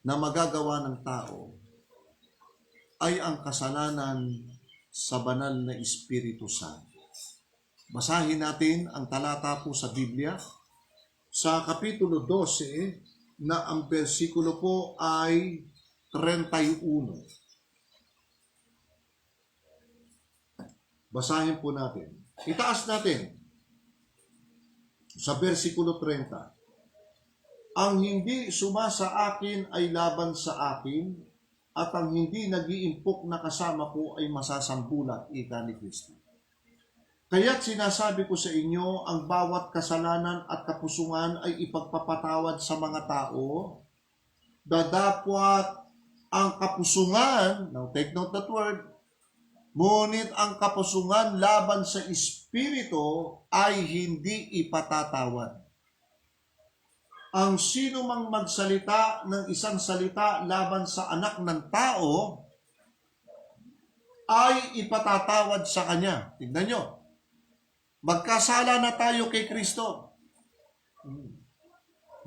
na magagawa ng tao ay ang kasalanan sa banal na Espiritu Santo. Basahin natin ang talata po sa Biblia sa Kapitulo 12 na ang versikulo po ay 31. Basahin po natin. Itaas natin sa versikulo 30. Ang hindi sumasa akin ay laban sa akin, at ang hindi nag-iimpok na kasama ko ay masasambulat, ika ni Kristo. Kaya't sinasabi ko sa inyo, ang bawat kasalanan at kapusungan ay ipagpapatawad sa mga tao. Dadapwat ang kapusungan, now take note that word, ngunit ang kapusungan laban sa Espiritu ay hindi ipatatawad. Ang sino mang magsalita ng isang salita laban sa anak ng tao ay ipatatawad sa kanya. Tignan nyo. Magkasala na tayo kay Kristo.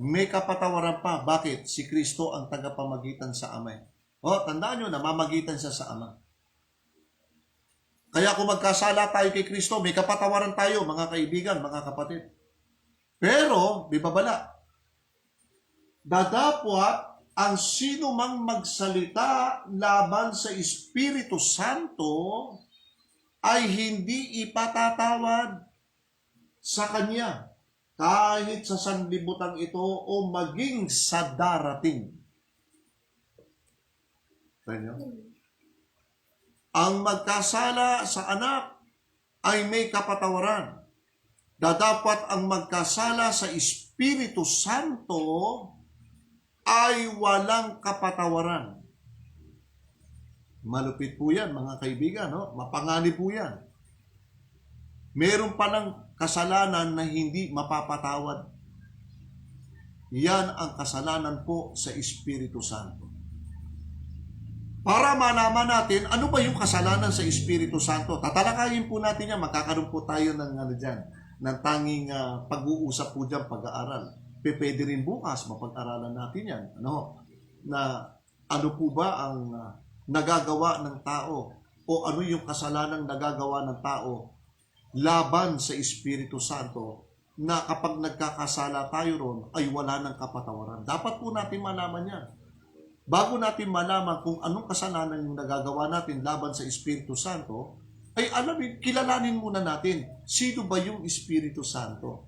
May kapatawaran pa. Bakit? Si Kristo ang tagapamagitan sa Ama. Tandaan nyo, namamagitan siya sa Ama. Kaya kung magkasala tayo kay Kristo, may kapatawaran tayo, mga kaibigan, mga kapatid. Pero, may babala. Dadapwat ang sino mang magsalita laban sa Espiritu Santo ay hindi ipatatawad sa Kanya kahit sa sanlibutan ito o maging sa darating. Kanya? Ang magkasala sa anak ay may kapatawaran. Dapat ang magkasala sa Espiritu Santo ay walang kapatawaran. Malupit po yan, mga kaibigan. No? Mapanganib po yan. Meron palang kasalanan na hindi mapapatawad. Yan ang kasalanan po sa Espiritu Santo. Para malaman natin, ano ba yung kasalanan sa Espiritu Santo? Tatalakayin po natin yan. Magkakaroon po tayo ng tanging pag-uusap po dyan, pag-aaral. Pwede rin bukas, mapag-aralan natin yan. Ano po ba ang nagagawa ng tao o ano yung kasalanang nagagawa ng tao laban sa Espiritu Santo na kapag nagkakasala tayo ron ay wala ng kapatawaran. Dapat po natin malaman yan. Bago natin malaman kung anong kasalanan yung nagagawa natin laban sa Espiritu Santo, ay kilalanin muna natin, sino ba yung Espiritu Santo?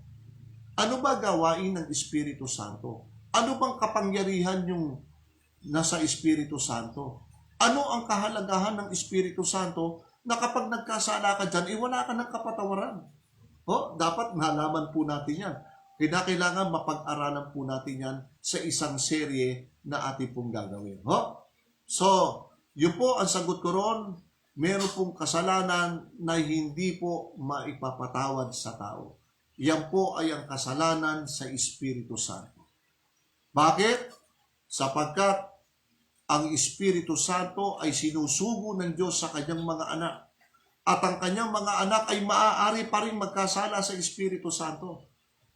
Ano ba gawain ng Espiritu Santo? Ano bang kapangyarihan yung nasa Espiritu Santo? Ano ang kahalagahan ng Espiritu Santo na kapag nagkasala ka dyan, wala ka ng kapatawaran? Dapat malaman po natin yan. Kailangan mapag-aralan po natin yan sa isang serye na ating pong gagawin. So, yun po ang sagot ko ron. Meron pong kasalanan na hindi po maipapatawad sa tao. Yan po ay ang kasalanan sa Espiritu Santo. Bakit? Sapagkat ang Espiritu Santo ay sinusugo ng Diyos sa kanyang mga anak. At ang kanyang mga anak ay maaari pa rin magkasala sa Espiritu Santo.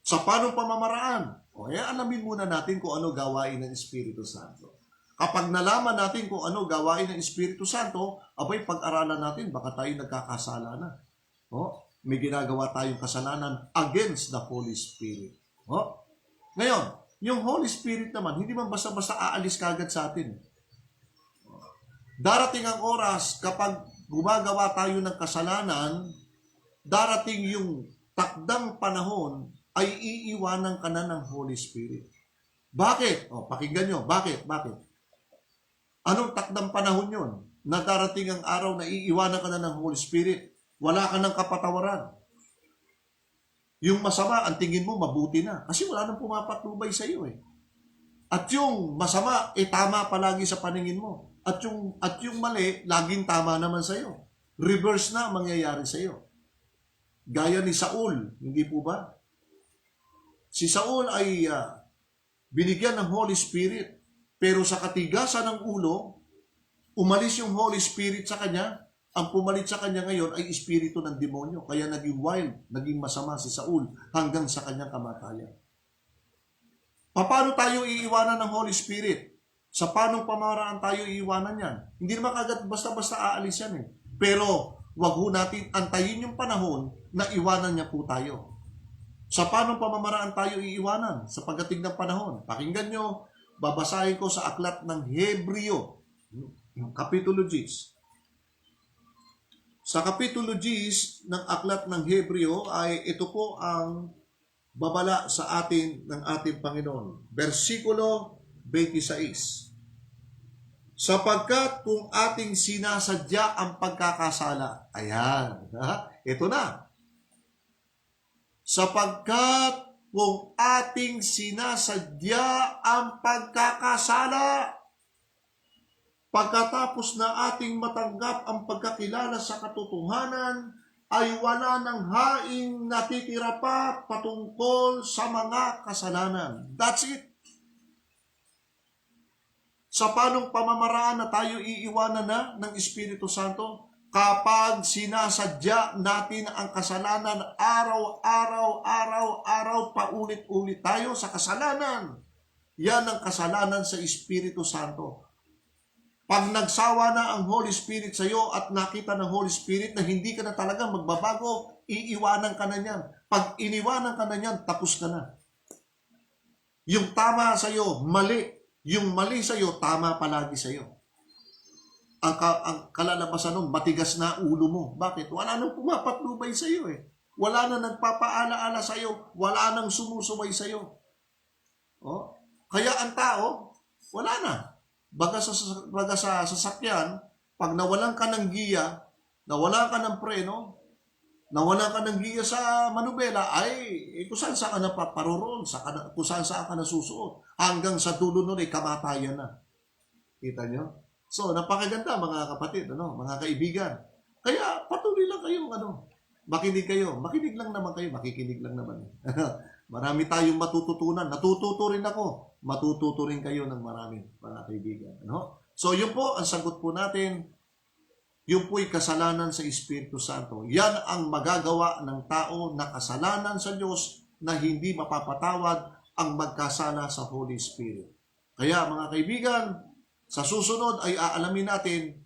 Sa paanong pamamaraan? Alamin muna natin kung ano gawain ng Espiritu Santo. Kapag nalaman natin kung ano gawain ng Espiritu Santo, pag-aralan natin, baka tayo nagkakasala na. May ginagawa tayong kasalanan against the Holy Spirit. Ngayon, yung Holy Spirit naman, hindi man basta-basta aalis kagad sa atin. Darating ang oras, kapag gumagawa tayo ng kasalanan, darating yung takdang panahon, ay iiwanan ka na ng Holy Spirit. Bakit? Pakinggan nyo. Bakit? Anong takdang panahon yun? Na darating ang araw na iiwanan ka na ng Holy Spirit. Wala ka ng kapatawaran. Yung masama, ang tingin mo, mabuti na. Kasi wala nang pumapatnubay sa iyo eh. At yung masama, tama palagi sa paningin mo. At yung mali, laging tama naman sa iyo. Reverse na ang mangyayari sa iyo. Gaya ni Saul, hindi po ba? Si Saul ay binigyan ng Holy Spirit. Pero sa katigasan ng ulo, umalis yung Holy Spirit sa kanya. Ang pumalit sa kanya ngayon ay espiritu ng demonyo. Kaya naging wild, naging masama si Saul hanggang sa kanyang kamatayan. Paano tayo iiwanan ng Holy Spirit? Sa paanong pamaraan tayo iiwanan yan? Hindi naman agad basta-basta aalis yan eh. Pero wag ho natin antayin yung panahon na iwanan niya po tayo. Sa paanong pamamaraan tayo iiwanan sa pagdating ng panahon? Pakinggan nyo, babasahin ko sa aklat ng Hebreo, Kapitulo 10. Sa Kapitulo 10 ng aklat ng Hebreo ay ito po ang babala sa atin ng ating Panginoon. Versikulo 26. Sapagkat kung ating sinasadya ang pagkakasala, ayan, ito na. Sapagkat kung ating sinasadya ang pagkakasala, pagkatapos na ating matanggap ang pagkakilala sa katotohanan, ay wala ng haing natitira pa patungkol sa mga kasalanan. That's it. Sa panong pamamaraan na tayo iiwanan na ng Espiritu Santo? Kapag sinasadya natin ang kasalanan araw-araw, paulit-ulit tayo sa kasalanan. Yan ang kasalanan sa Espiritu Santo. Pag nagsawa na ang Holy Spirit sa iyo at nakita ng Holy Spirit na hindi ka na talaga magbabago, iiwanan ka na niyan. Pag iniwanan ka na niyan, tapos ka na. Yung tama sa iyo, mali. Yung mali sa iyo, tama palagi sa iyo. Ang kalalabasan nun, matigas na ulo mo. Bakit? Wala nang pumapatnubay sa iyo eh. Wala nang nagpapaala-ala sa iyo. Wala nang sumusubay sa iyo. Oh? Kaya ang tao, wala na. Baga sa sasakyan, pag nawalan ka ng giya, nawalan ka ng preno, nawalan ka ng giya sa manubela, ay kung saan ka na paparoon, kung saan ka na susuot. Hanggang sa dulo nun ay kamatayan na. Kita nyo? So, napakaganda mga kapatid, mga kaibigan. Kaya patuloy lang kayong makinig kayo. Makinig lang naman kayo, makikinig lang naman. Marami tayong matututunan. Natututo rin ako. Matututo rin kayo ng marami, mga kaibigan. So, yun po, ang sagot po natin, yun po'y kasalanan sa Espiritu Santo. Yan ang magagawa ng tao na kasalanan sa Diyos na hindi mapapatawad ang magkasala sa Holy Spirit. Kaya mga kaibigan, sa susunod ay aalamin natin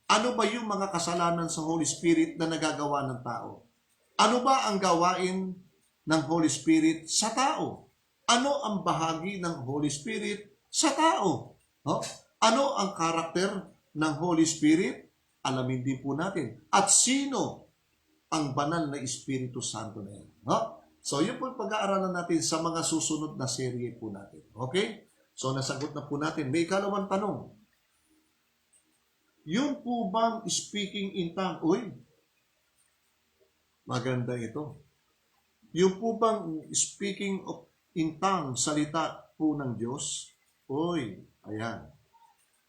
ano ba yung mga kasalanan sa Holy Spirit na nagagawa ng tao. Ano ba ang gawain ng Holy Spirit sa tao? Ano ang bahagi ng Holy Spirit sa tao? Ano ang karakter ng Holy Spirit? Alamin din po natin. At sino ang banal na Espiritu Santo na yan? So, yun po pag-aaralan natin sa mga susunod na serye po natin. Okay? So, nasagot na po natin. May ikalawang tanong. Yun po bang speaking in tongue? Uy, maganda ito. Yun po bang speaking in tongue, salita po ng Diyos? Uy, ayan.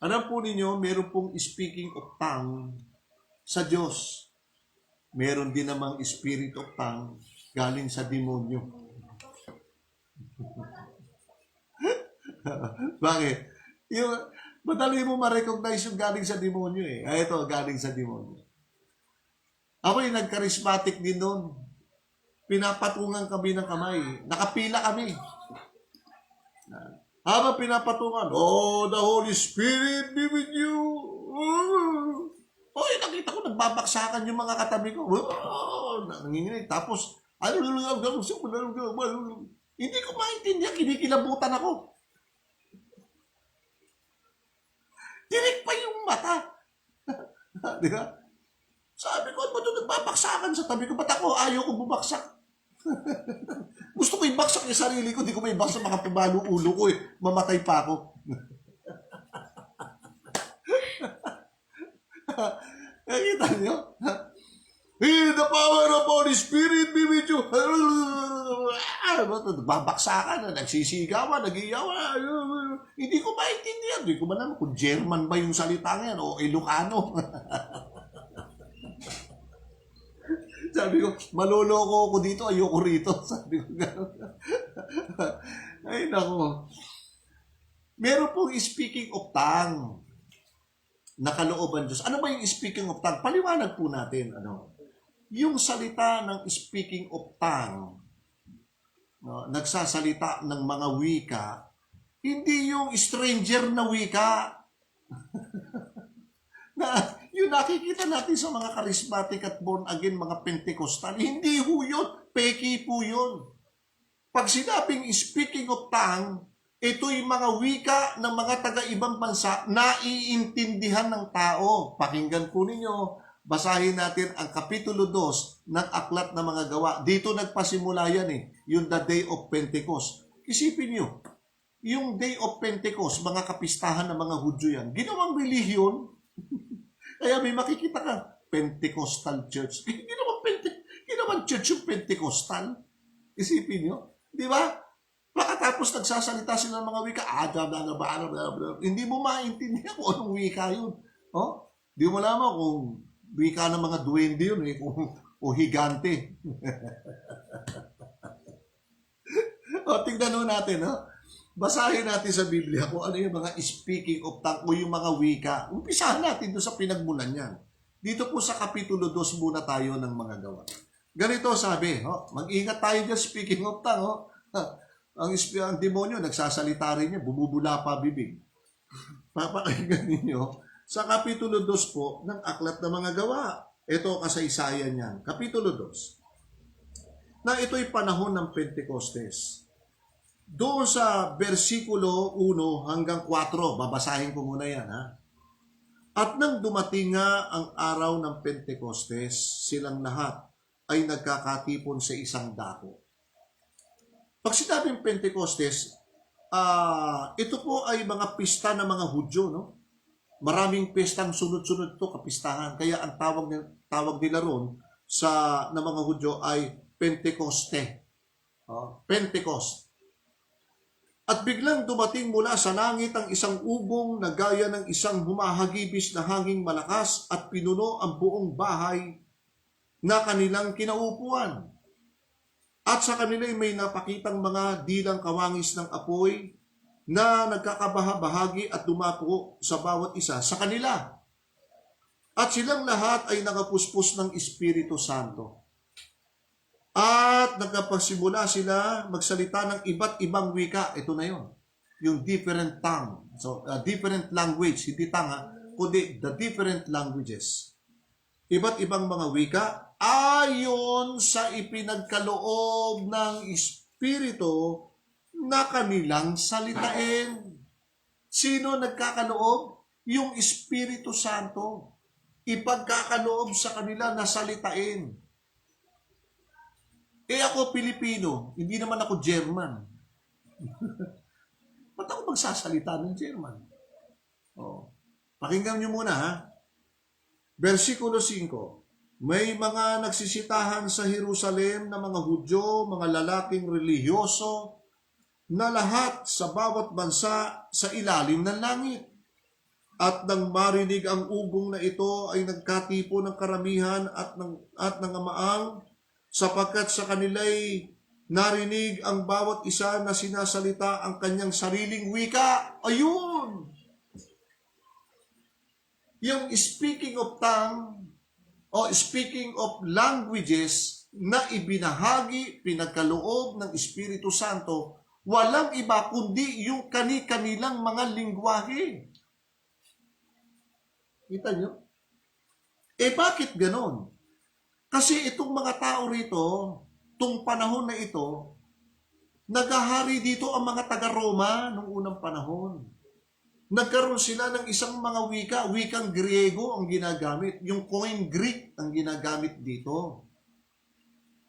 Alam po ninyo, meron pong speaking of tongue sa Diyos. Meron din namang spirit of tongue galing sa demonyo. Bakit? Madali mo ma-recognize yung galing sa demonyo eh. Ito, galing sa demonyo. Ako yung nag-charismatic din noon. Pinapatungan kami ng kamay. Nakapila kami. Habang pinapatungan, oh, the Holy Spirit be with you. Oh, nakita ko, nagbabaksakan yung mga katabi ko. Oh, nanginginig. Tapos, hindi ko maintindihan, kinikilabutan ako. Tirik pa yung mata. Di ba? Sabi ko, ano ba ito nagbabaksakan sa tabi ko? Ba't ako ayaw ko bubaksak? Gusto ko ibaksak yung sarili ko, di ko may ibaksak, makapabalo ulo ko eh. Mamatay pa ako. Nakita niyo? In the power of Holy Spirit, be with you. Babaksakan, nagsisigawan, nagiyawan. Hindi ko maintindihan. Hindi ko malaman kung German ba yung salitang yan o Ilocano. Sabi ko, maloloko ako dito, ayoko rito. Sabi ko gano'n. Ay, nako. Meron pong speaking of tongue na kalooban Diyos. Ano ba yung speaking of tongue? Paliwanag po natin. Yung salita ng speaking of tongue, nagsasalita ng mga wika, hindi yung stranger na wika. Yung nakikita natin sa mga charismatic at born again, mga Pentecostal, hindi ho yun. Peki po yun. Pag sinabing speaking of tongue, ito'y mga wika ng mga taga-ibang bansa na iintindihan ng tao. Pakinggan po ninyo, basahin natin ang Kapitulo 2 ng Aklat ng Mga Gawa. Dito nagpasimula yan yung the day of Pentecost. Isipin nyo, yung day of Pentecost, mga kapistahan ng mga Hudyo yan, ginawang relihiyon. Kaya may makikita ka, Pentecostal Church. Ginawang church yung Pentecostal. Isipin nyo. Di ba? Pagkatapos nagsasalita sila ng mga wika, hindi mo maintindihan kung anong wika yun. Oh? Di mo malaman kung wika ng mga duwende yun, o higante. Tingnan mo natin, basahin natin sa Biblia kung ano yung mga speaking of tongue o yung mga wika. Umpisahan natin doon sa pinagmulan yan. Dito po sa Kapitulo 2 muna tayo ng mga gawa. Ganito sabi, mag-ingat tayo dyan speaking of tongue. Ang demonyo, nagsasalita rin niya, bumubula pa bibig. Papakinggan ninyo sa Kapitulo 2 po ng Aklat ng Mga Gawa. Ito kasaysayan niyan. Kapitulo 2. Na ito'y panahon ng Pentecostes. Doon sa versikulo 1 hanggang 4, babasahin ko muna yan. At nang dumating nga ang araw ng Pentecostes, silang lahat ay nagkakatipon sa isang dako. Pag sinabing Pentecostes, ito po ay mga pista ng mga Hudyo, no? Maraming pistang sunod-sunod ito, kapistahan. Kaya ang tawag nila ron ng mga Hudyo ay Pentecoste. Pentecost. At biglang dumating mula sa langit ang isang ugong na gaya ng isang humahagibis na hanging malakas at pinuno ang buong bahay na kanilang kinaupuan. At sa kanila may napakitang mga dilang kawangis ng apoy na nagkakabahabahagi at dumapo sa bawat isa sa kanila. At silang lahat ay nakapuspos ng Espiritu Santo. At nagpasimula sila magsalita ng iba't ibang wika. Ito na yon, yung different tongue. So, different language, hindi tanga, kundi the different languages. Iba't ibang mga wika ayon sa ipinagkaloob ng Espiritu na kanilang salitain. Sino nagkakaloob? Yung Espiritu Santo. Ipagkakaloob sa kanila na salitain. Ako Pilipino, hindi naman ako German. Ba't ako magsasalita ng German? Pakinggan nyo muna, Versikulo 5. May mga nagsisitahan sa Jerusalem na mga Hudyo, mga lalaking relihiyoso, na lahat sa bawat bansa sa ilalim ng langit. At nang marinig ang ugong na ito ay nagkatipo ng karamihan at ng amaang, sapagkat sa kanila'y narinig ang bawat isa na sinasalita ang kanyang sariling wika. Ayun! Yung speaking of tongue o speaking of languages na ibinahagi, pinagkaloob ng Espiritu Santo, walang iba kundi yung kani-kanilang mga lingwahe. Kita nyo? Bakit ganon? Kasi itong mga tao rito, itong panahon na ito, nagahari dito ang mga taga-Roma noong unang panahon. Nagkaroon sila ng isang mga wikang Griego ang ginagamit. Yung Koine Greek ang ginagamit dito.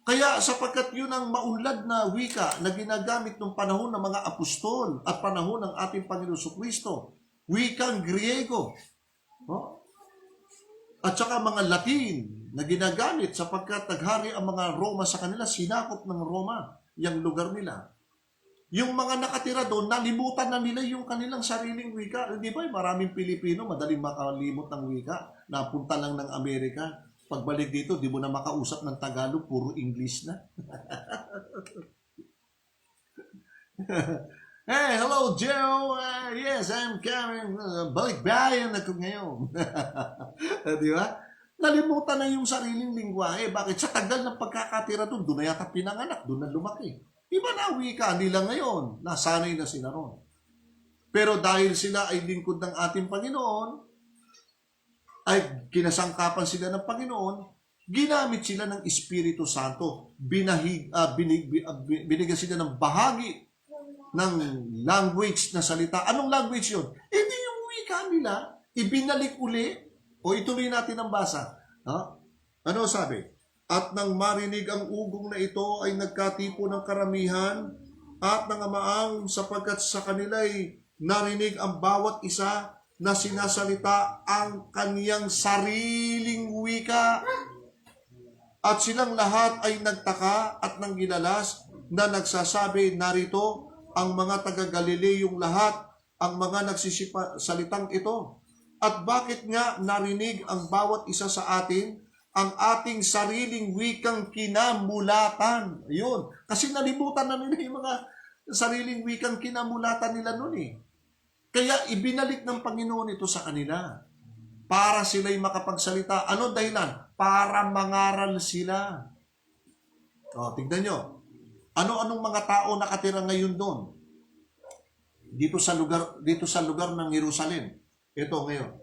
Kaya sapagkat yun ang maunlad na wika na ginagamit ng panahon ng mga apostol at panahon ng ating Panginoon Jesucristo, wikang Griego. At saka mga Latin na ginagamit sapagkat naghari ang mga Roma sa kanila, sinakop ng Roma yung lugar nila. Yung mga nakatira doon, nalimutan na nila yung kanilang sariling wika. Di ba? Maraming Pilipino, madaling makalimot ng wika. Napunta lang ng Amerika. Pagbalik dito, di mo na makausap ng Tagalog, puro English na. Hey, hello Joe. Yes, I'm coming. Balik-bayan ako ngayon. Di ba? Nalimutan na yung sariling lingwahe. Bakit? Sa tagal ng pagkakatira doon, doon na yata pinanganak, doon na lumaki. Iba na wika nila ngayon. Nasanay na sila ron. Pero dahil sila ay lingkod ng ating Panginoon, ay kinasangkapan sila ng Panginoon, ginamit sila ng Espiritu Santo. Binigyan sila ng bahagi ng language na salita. Anong language yun? Hindi yung wika nila. Ibinalik uli. O ituloy natin ang basa. Ano sabi? At nang marinig ang ugong na ito ay nagkatipo ng karamihan at ng amaang sapagkat sa kanila'y narinig ang bawat isa na sinasalita ang kaniyang sariling wika. At silang lahat ay nagtaka at nang gilalas na nagsasabi, narito ang mga taga-Galileyong lahat, ang mga nagsisalitang ito. At bakit nga narinig ang bawat isa sa atin ang ating sariling wikang kinamulatan? Ayun. Kasi nalimutan na nila yung mga sariling wikang kinamulatan nila noon eh. Kaya ibinalik ng Panginoon ito sa kanila para sila'y makapagsalita. Ano dahilan? Para mangaral sila. O, tignan nyo. Ano-anong mga tao nakatira ngayon doon? Dito sa lugar ng Jerusalem. Ito ngayon.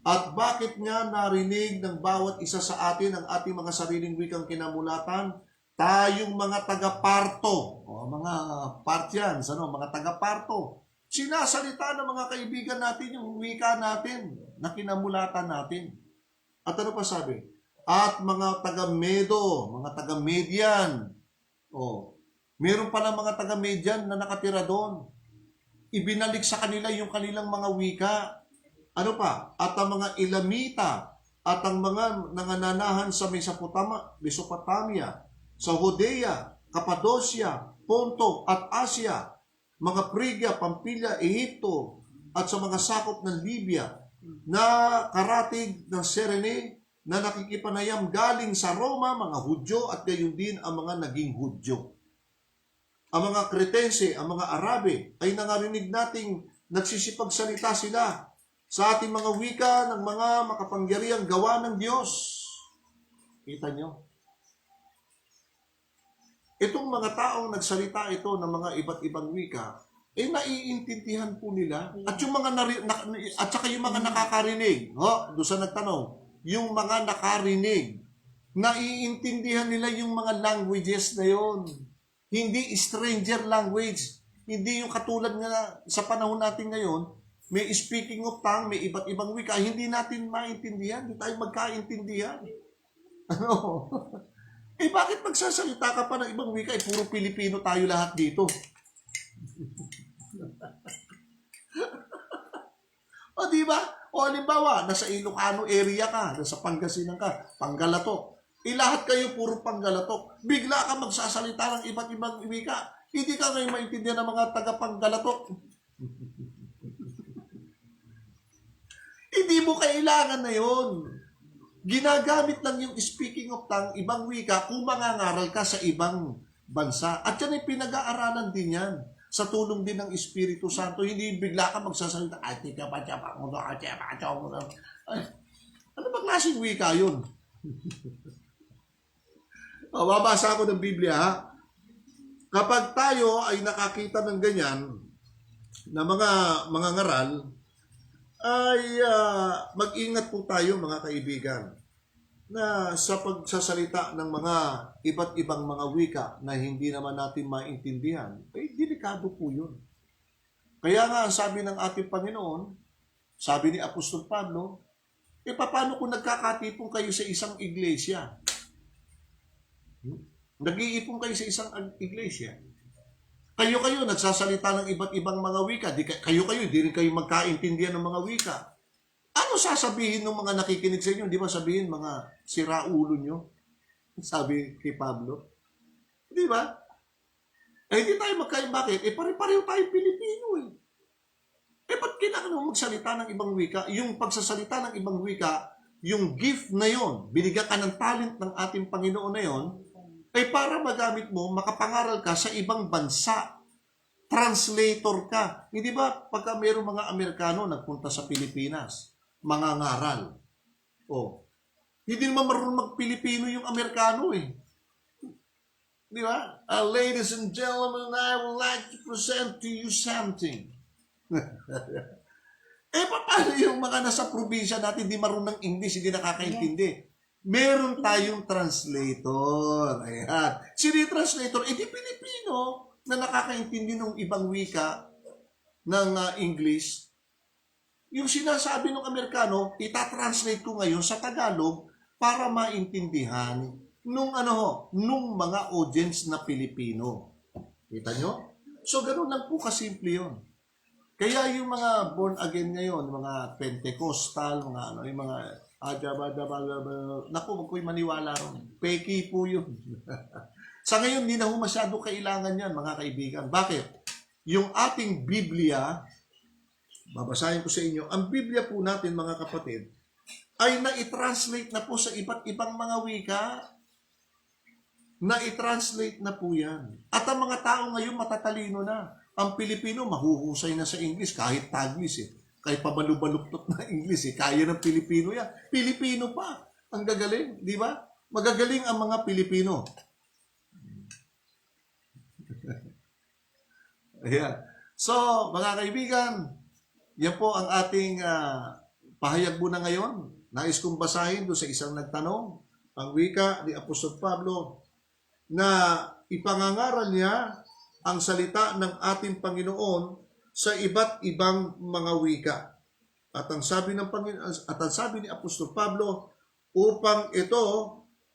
At bakit nga narinig ng bawat isa sa atin ang ating mga sariling wikang kinamulatan? Tayong mga taga-parto. O, mga Parthians, mga taga-parto. Sinasalita ng mga kaibigan natin yung wika natin na kinamulatan natin. At ano pa sabi? At mga taga-Medo, mga taga-Median. O, meron pala mga taga-Median na nakatira doon. Ibinalik sa kanila yung kanilang mga wika. Ano pa? At ang mga Elamita at ang mga nangananahan sa Mesopotamia, sa Judea, Cappadocia, Ponto at Asia, mga Phrygia, Pamphylia, Ehipto, at sa mga sakop ng Libya, na karatig ng Cyrene, na nakikipanayam galing sa Roma, mga Hudyo, at gayon din ang mga naging Hudyo. Ang mga Cretense, ang mga Arabe, ay nangarinig nating nagsisipagsalita sila sa ating mga wika ng mga makapangyarihang gawa ng Diyos. Kita nyo? Itong mga taong nagsalita ito ng mga iba't ibang wika, naiintindihan po nila. At yung mga at saka yung mga nakakarinig, doon sa nagtanong, yung mga nakarinig, naiintindihan nila yung mga languages na yon. Hindi stranger language. Hindi yung katulad nga sa panahon natin ngayon, may speaking of tongue, may iba't ibang wika, hindi natin maintindihan, hindi tayo magkaintindihan. Ano? Bakit magsasalita ka pa ng ibang wika? Puro Pilipino tayo lahat dito. O, di ba? O, halimbawa, nasa Ilocano area ka, nasa Pangasinan ka, Panggalatok. Lahat kayo puro Panggalatok. Bigla ka magsasalita ng iba't ibang wika. Hindi ka ngayon maintindihan ng mga taga-Panggalatok. Hindi mo kailangan na yun. Ginagamit lang yung speaking of tongue, ibang wika, kung mangangaral ka sa ibang bansa. At yan ay pinag-aaralan din yan. Sa tulong din ng Espiritu Santo, hindi bigla ka magsasalita, ay, tika pa, tiyapa mo, ano ba klaseng wika yun? Babasa ako ng Biblia, ha? Kapag tayo ay nakakita ng ganyan, na mga ngaral, ay mag-ingat po tayo mga kaibigan na sa pagsasalita ng mga iba't ibang mga wika na hindi naman natin maintindihan, delikado po yun. Kaya nga sabi ng ating Panginoon, sabi ni Apostol Pablo, paano kung nagkakatipong kayo sa isang iglesia? Nag-iipon kayo sa isang iglesia. Kayo nagsasalita ng iba't ibang mga wika. Kayo di rin kayo magkaintindihan ng mga wika. Ano sasabihin ng mga nakikinig sa inyo? Di ba sabihin mga siraulo nyo? Sabi kay Pablo. Di ba? Hindi tayo magkain. Bakit? Pare-pareho tayo Pilipino eh. Ba't kailangan mo magsalita ng ibang wika? Yung pagsasalita ng ibang wika, yung gift na yon, binigyan ka ng talent ng ating Panginoon na yon, ay para magamit mo, makapangaral ka sa ibang bansa. Translator ka. Hindi ba pagka mayroong mga Amerikano nagpunta sa Pilipinas, mga ngaral. Hindi naman marunong mag-Pilipino yung Amerikano eh. Di ba? Ladies and gentlemen, I would like to present to you something. Paano yung mga nasa probinsya natin di marunong English, hindi nakakaintindi? Meron tayong translator. Ayan. Sino yung translator? Di Pilipino na nakakaintindi ng ibang wika ng English. Yung sinasabi ng Amerikano, itatranslate ko ngayon sa Tagalog para maintindihan nung mga audience na Pilipino. Kita nyo? So, ganun lang po kasimple yun. Kaya yung mga born again ngayon, mga Pentecostal, yung mga naku, wag ko'y maniwala ron. Peki po yun. Sa ngayon, hindi na ho masyado kailangan yan, mga kaibigan. Bakit? Yung ating Biblia, babasahin ko sa inyo, ang Biblia po natin, mga kapatid, ay na-translate na po sa iba't ibang mga wika. Na-translate na po yan. At ang mga tao ngayon matatalino na. Ang Pilipino, mahuhusay na sa English, kahit Taglish eh. Kahit pabalubaluktot na English eh. Kaya ng Pilipino yan. Pilipino pa. Ang gagaling, di ba? Magagaling ang mga Pilipino. Ayan. So, mga kaibigan, yan po ang ating pahayag muna ngayon. Nais kong basahin doon sa isang nagtanong, ang wika ni Apostol Pablo, na ipangangaral niya ang salita ng ating Panginoon sa iba't ibang mga wika. At ang sabi ng sabi ni Apostol Pablo, upang ito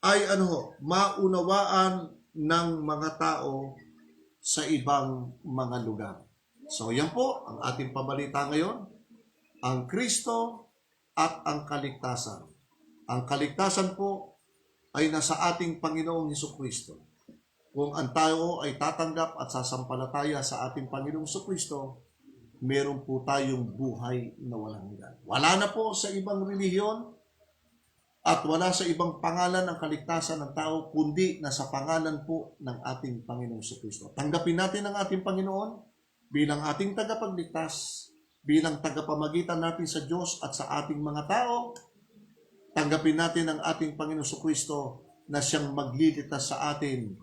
ay maunawaan ng mga tao sa ibang mga lugar. So yan po ang ating pabalita ngayon, ang Kristo at ang kaligtasan. Ang kaligtasan po ay nasa ating Panginoong Hesukristo. Kung ang tao ay tatanggap at sasampalataya sa ating Panginoong Hesukristo, meron po tayong buhay na walang hanggan. Wala na po sa ibang relihiyon at wala sa ibang pangalan ang kaligtasan ng tao, kundi nasa pangalan po ng ating Panginoong Hesukristo. Tanggapin natin ang ating Panginoon bilang ating tagapagligtas, bilang tagapamagitan natin sa Diyos at sa ating mga tao. Tanggapin natin ang ating Panginoong Hesukristo na siyang magliligtas sa atin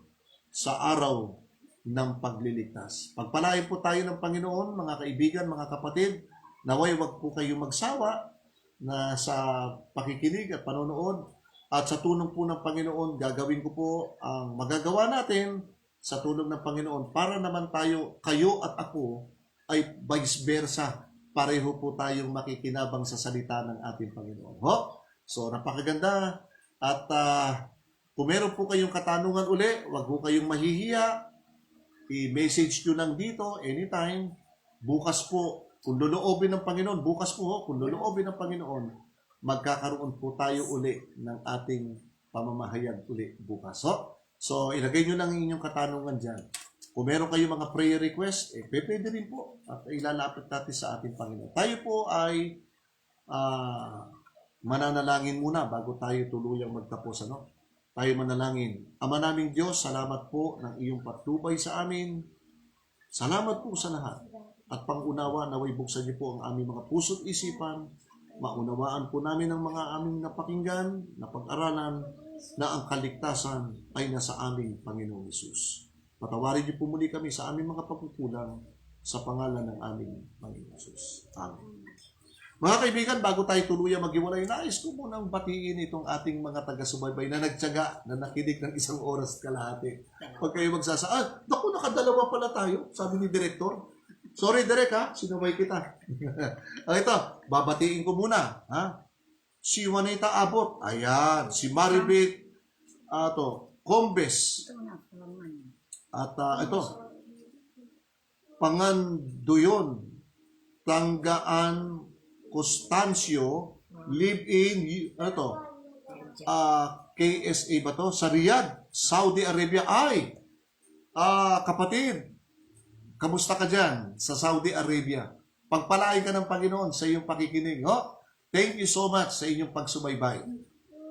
sa araw ng pagliligtas. Pagpalain po tayo ng Panginoon, mga kaibigan, mga kapatid, naway wag po kayo magsawa na sa pakikinig at panonood. At sa tulong po ng Panginoon, gagawin ko po ang magagawa natin sa tulong ng Panginoon para naman tayo, kayo at ako, ay vice versa. Pareho po tayong makikinabang sa salita ng ating Panginoon. So, napakaganda. At kung meron po kayong katanungan uli, wag po kayong mahihiya. I-message nyo lang dito anytime. Bukas po, kung loloobin ng Panginoon, bukas po, kung loloobin ng Panginoon, magkakaroon po tayo uli ng ating pamamahayag uli bukas. So, ilagay nyo lang inyong katanungan dyan. Kung meron kayong mga prayer request, pwede rin po at ilalapit natin sa ating Panginoon. Tayo po ay mananalangin muna bago tayo tuluyang magtapos. Tayo manalangin. Ama naming Diyos, salamat po ng iyong patnubay sa amin. Salamat po sa lahat. At pangunawa, naway buksan niyo po ang aming mga puso't isipan. Maunawaan po namin ang mga aming napakinggan, napag-aralan, na ang kaligtasan ay nasa aming Panginoong Hesus. Patawarin niyo po muli kami sa aming mga pagkukulang sa pangalan ng aming Panginoong Hesus. Amen. Mga kaibigan, bago tayo tuluyang maghiwalay, nais ko munang batiin itong ating mga taga-subaybay na nagtiyaga, na nakinig ng 1 oras kalahati. Pag kayo naku, nakadalawa pala tayo, sabi ni Direktor. Sorry, Direk, sinabay kita. Ito, babatiin ko muna. Si Juanita Abot, ayan, si Maribeth, Combes, at ito, Panganduyon, Tanggaan, Constancio, live-in, KSA ba to? Sa Riyadh, Saudi Arabia. Ay, kapatid, kamusta ka dyan sa Saudi Arabia? Pagpalain ka ng Panginoon sa iyong pakikinig. Thank you so much sa inyong pagsubaybay.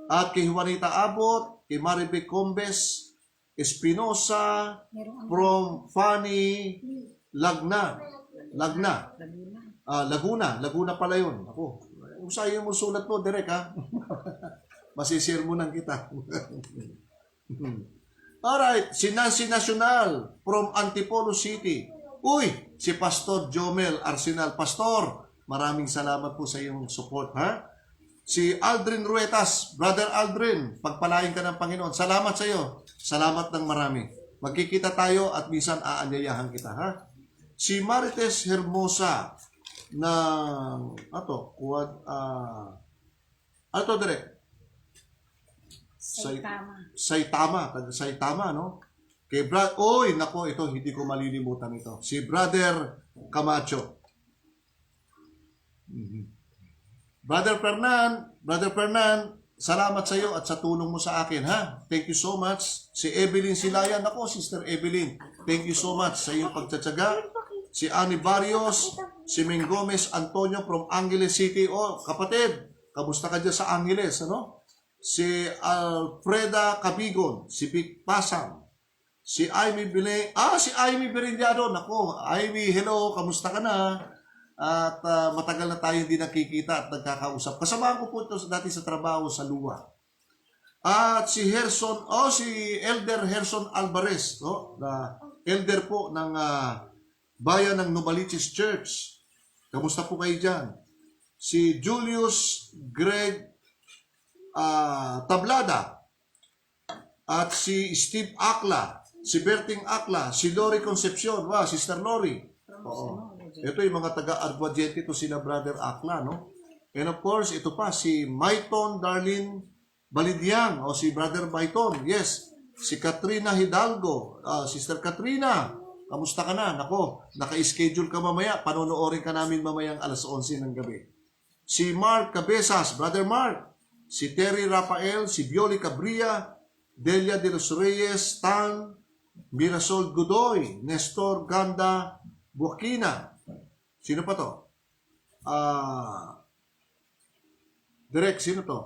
At kay Juanita Abot, kay Maribeth Combes, Espinosa, from Fanny, Laguna pala yun. Ako, usahin mo sulat mo, Direk, masisirmonan kita. Alright, si Nancy Nacional from Antipolo City. Uy, si Pastor Jomel Arsenal. Pastor, maraming salamat po sa iyong support, Si Aldrin Ruetas, Brother Aldrin, pagpalain ka ng Panginoon. Salamat sa iyo. Salamat ng marami. Magkikita tayo at minsan aanyayahan kita, Si Marites Hermosa ng Direk. Saitama, no? Kay ito hindi ko malilimutan ito. Si Brother Camacho. Brother Fernan, salamat sa iyo at sa tulong mo sa akin, ha? Thank you so much. Si Evelyn Silayan, ako, Sister Evelyn. Thank you so much sa iyong pagtsatsaga. Si Annie Barrios, si Ming Gomez Antonio from Angeles City. Oh, kapatid, kamusta ka dyan sa Angeles, ano? Si Alfreda Cabigon, si Vic Pasang, si Amy Bereniado. Nako, Amy, hello, kamusta ka na? At matagal na tayo hindi nakikita at nagkakausap. Kasama ko po ito dati sa trabaho sa Lua. At si Elder Herson Alvarez, no? Na elder po ng bayan ng Novaliches Church. Kamusta po kayo dyan? Si Julius Greg Tablada at si Steve Akla, si Berting Akla, si Lori Concepcion. Wow, Sister Lori. Oo. Ito yung mga taga-Arguadiente, ito sila Brother Akla, no? And of course, ito pa, si Maiton Darlene Balidyang, o si Brother Maiton, yes. Si Katrina Hidalgo, Sister Katrina, kamusta ka na? Nako, naka-schedule ka mamaya, panonoorin ka namin mamayang alas 11 ng gabi. Si Mark Cabezas, Brother Mark, si Terry Rafael, si Bioli Cabria, Delia de los Reyes, Tan, Mirasol Godoy, Nestor Ganda, Buakina. Sino pa to? Direk, sino to?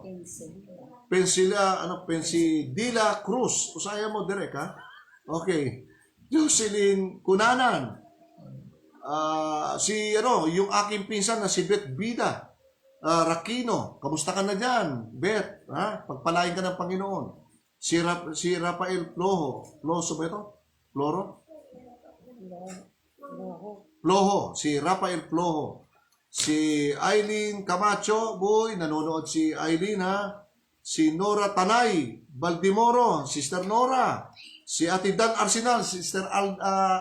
Pensidila Cruz. Usaya mo, Direk, ha? Okay. Jocelyn Kunanan. Yung aking pinsan na si Beth Bida. Rakino. Kamusta ka na dyan, Beth? Ha? Pagpalain ka ng Panginoon. Si Rafael Ploho. Ploso ba ito? Ploro? Ploho, si Rafael Ploho. Si Eileen Camacho, boy, nanonood si Eileen, ha? Si Nora Tanay, Baldimoro, Sister Nora. Si Atidan Arsenal, Sister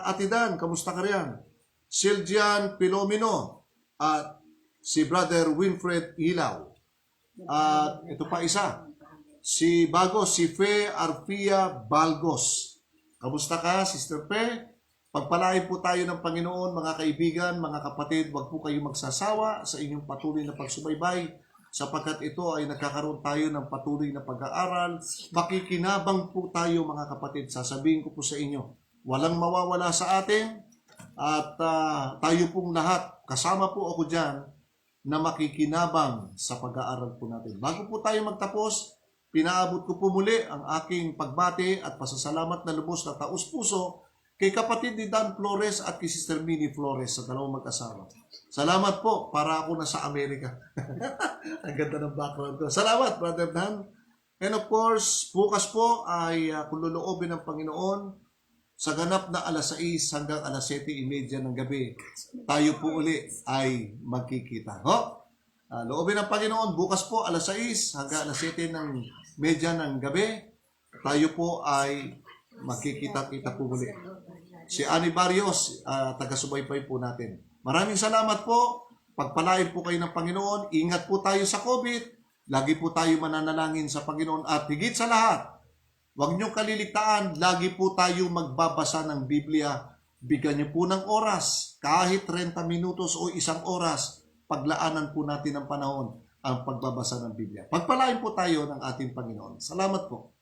Atidan, kamusta ka riyan? Siljan Pilomino, at si Brother Winfred Ilaw. At ito pa isa, si Fe Arpia Balgos. Kamusta ka, Sister Fe? Pagpalain po tayo ng Panginoon, mga kaibigan, mga kapatid, huwag po kayong magsasawa sa inyong patuloy na pagsubaybay sapagkat ito ay nagkakaroon tayo ng patuloy na pag-aaral. Makikinabang po tayo, mga kapatid. Sasabihin ko po sa inyo, walang mawawala sa atin at tayo pong lahat, kasama po ako dyan, na makikinabang sa pag-aaral po natin. Bago po tayo magtapos, pinaabot ko po muli ang aking pagbati at pasasalamat na lubos na taus-puso kay kapatid ni Dan Flores at kay Sister Minnie Flores sa dalawang mag-asawa. Salamat po, para ako nasa Amerika. Ang ganda ng background ko. Salamat, Brother Dan. And of course, bukas po ay kung loloobin ng Panginoon, sa ganap na alas 6 hanggang alas 7:30 ng gabi, tayo po uli ay magkikita. Loobin ng Panginoon, bukas po alas 6 hanggang alas 7:30 ng gabi, tayo po ay magkikita-kita po uli. Si Annie Barrios, taga-subaybay po natin. Maraming salamat po. Pagpalain po kayo ng Panginoon. Ingat po tayo sa COVID. Lagi po tayo mananalangin sa Panginoon. At higit sa lahat, huwag niyong kaliligtaan. Lagi po tayo magbabasa ng Biblia. Bigyan niyo po ng oras. Kahit 30 minutos o 1 oras, paglaanan po natin ng panahon ang pagbabasa ng Biblia. Pagpalain po tayo ng ating Panginoon. Salamat po.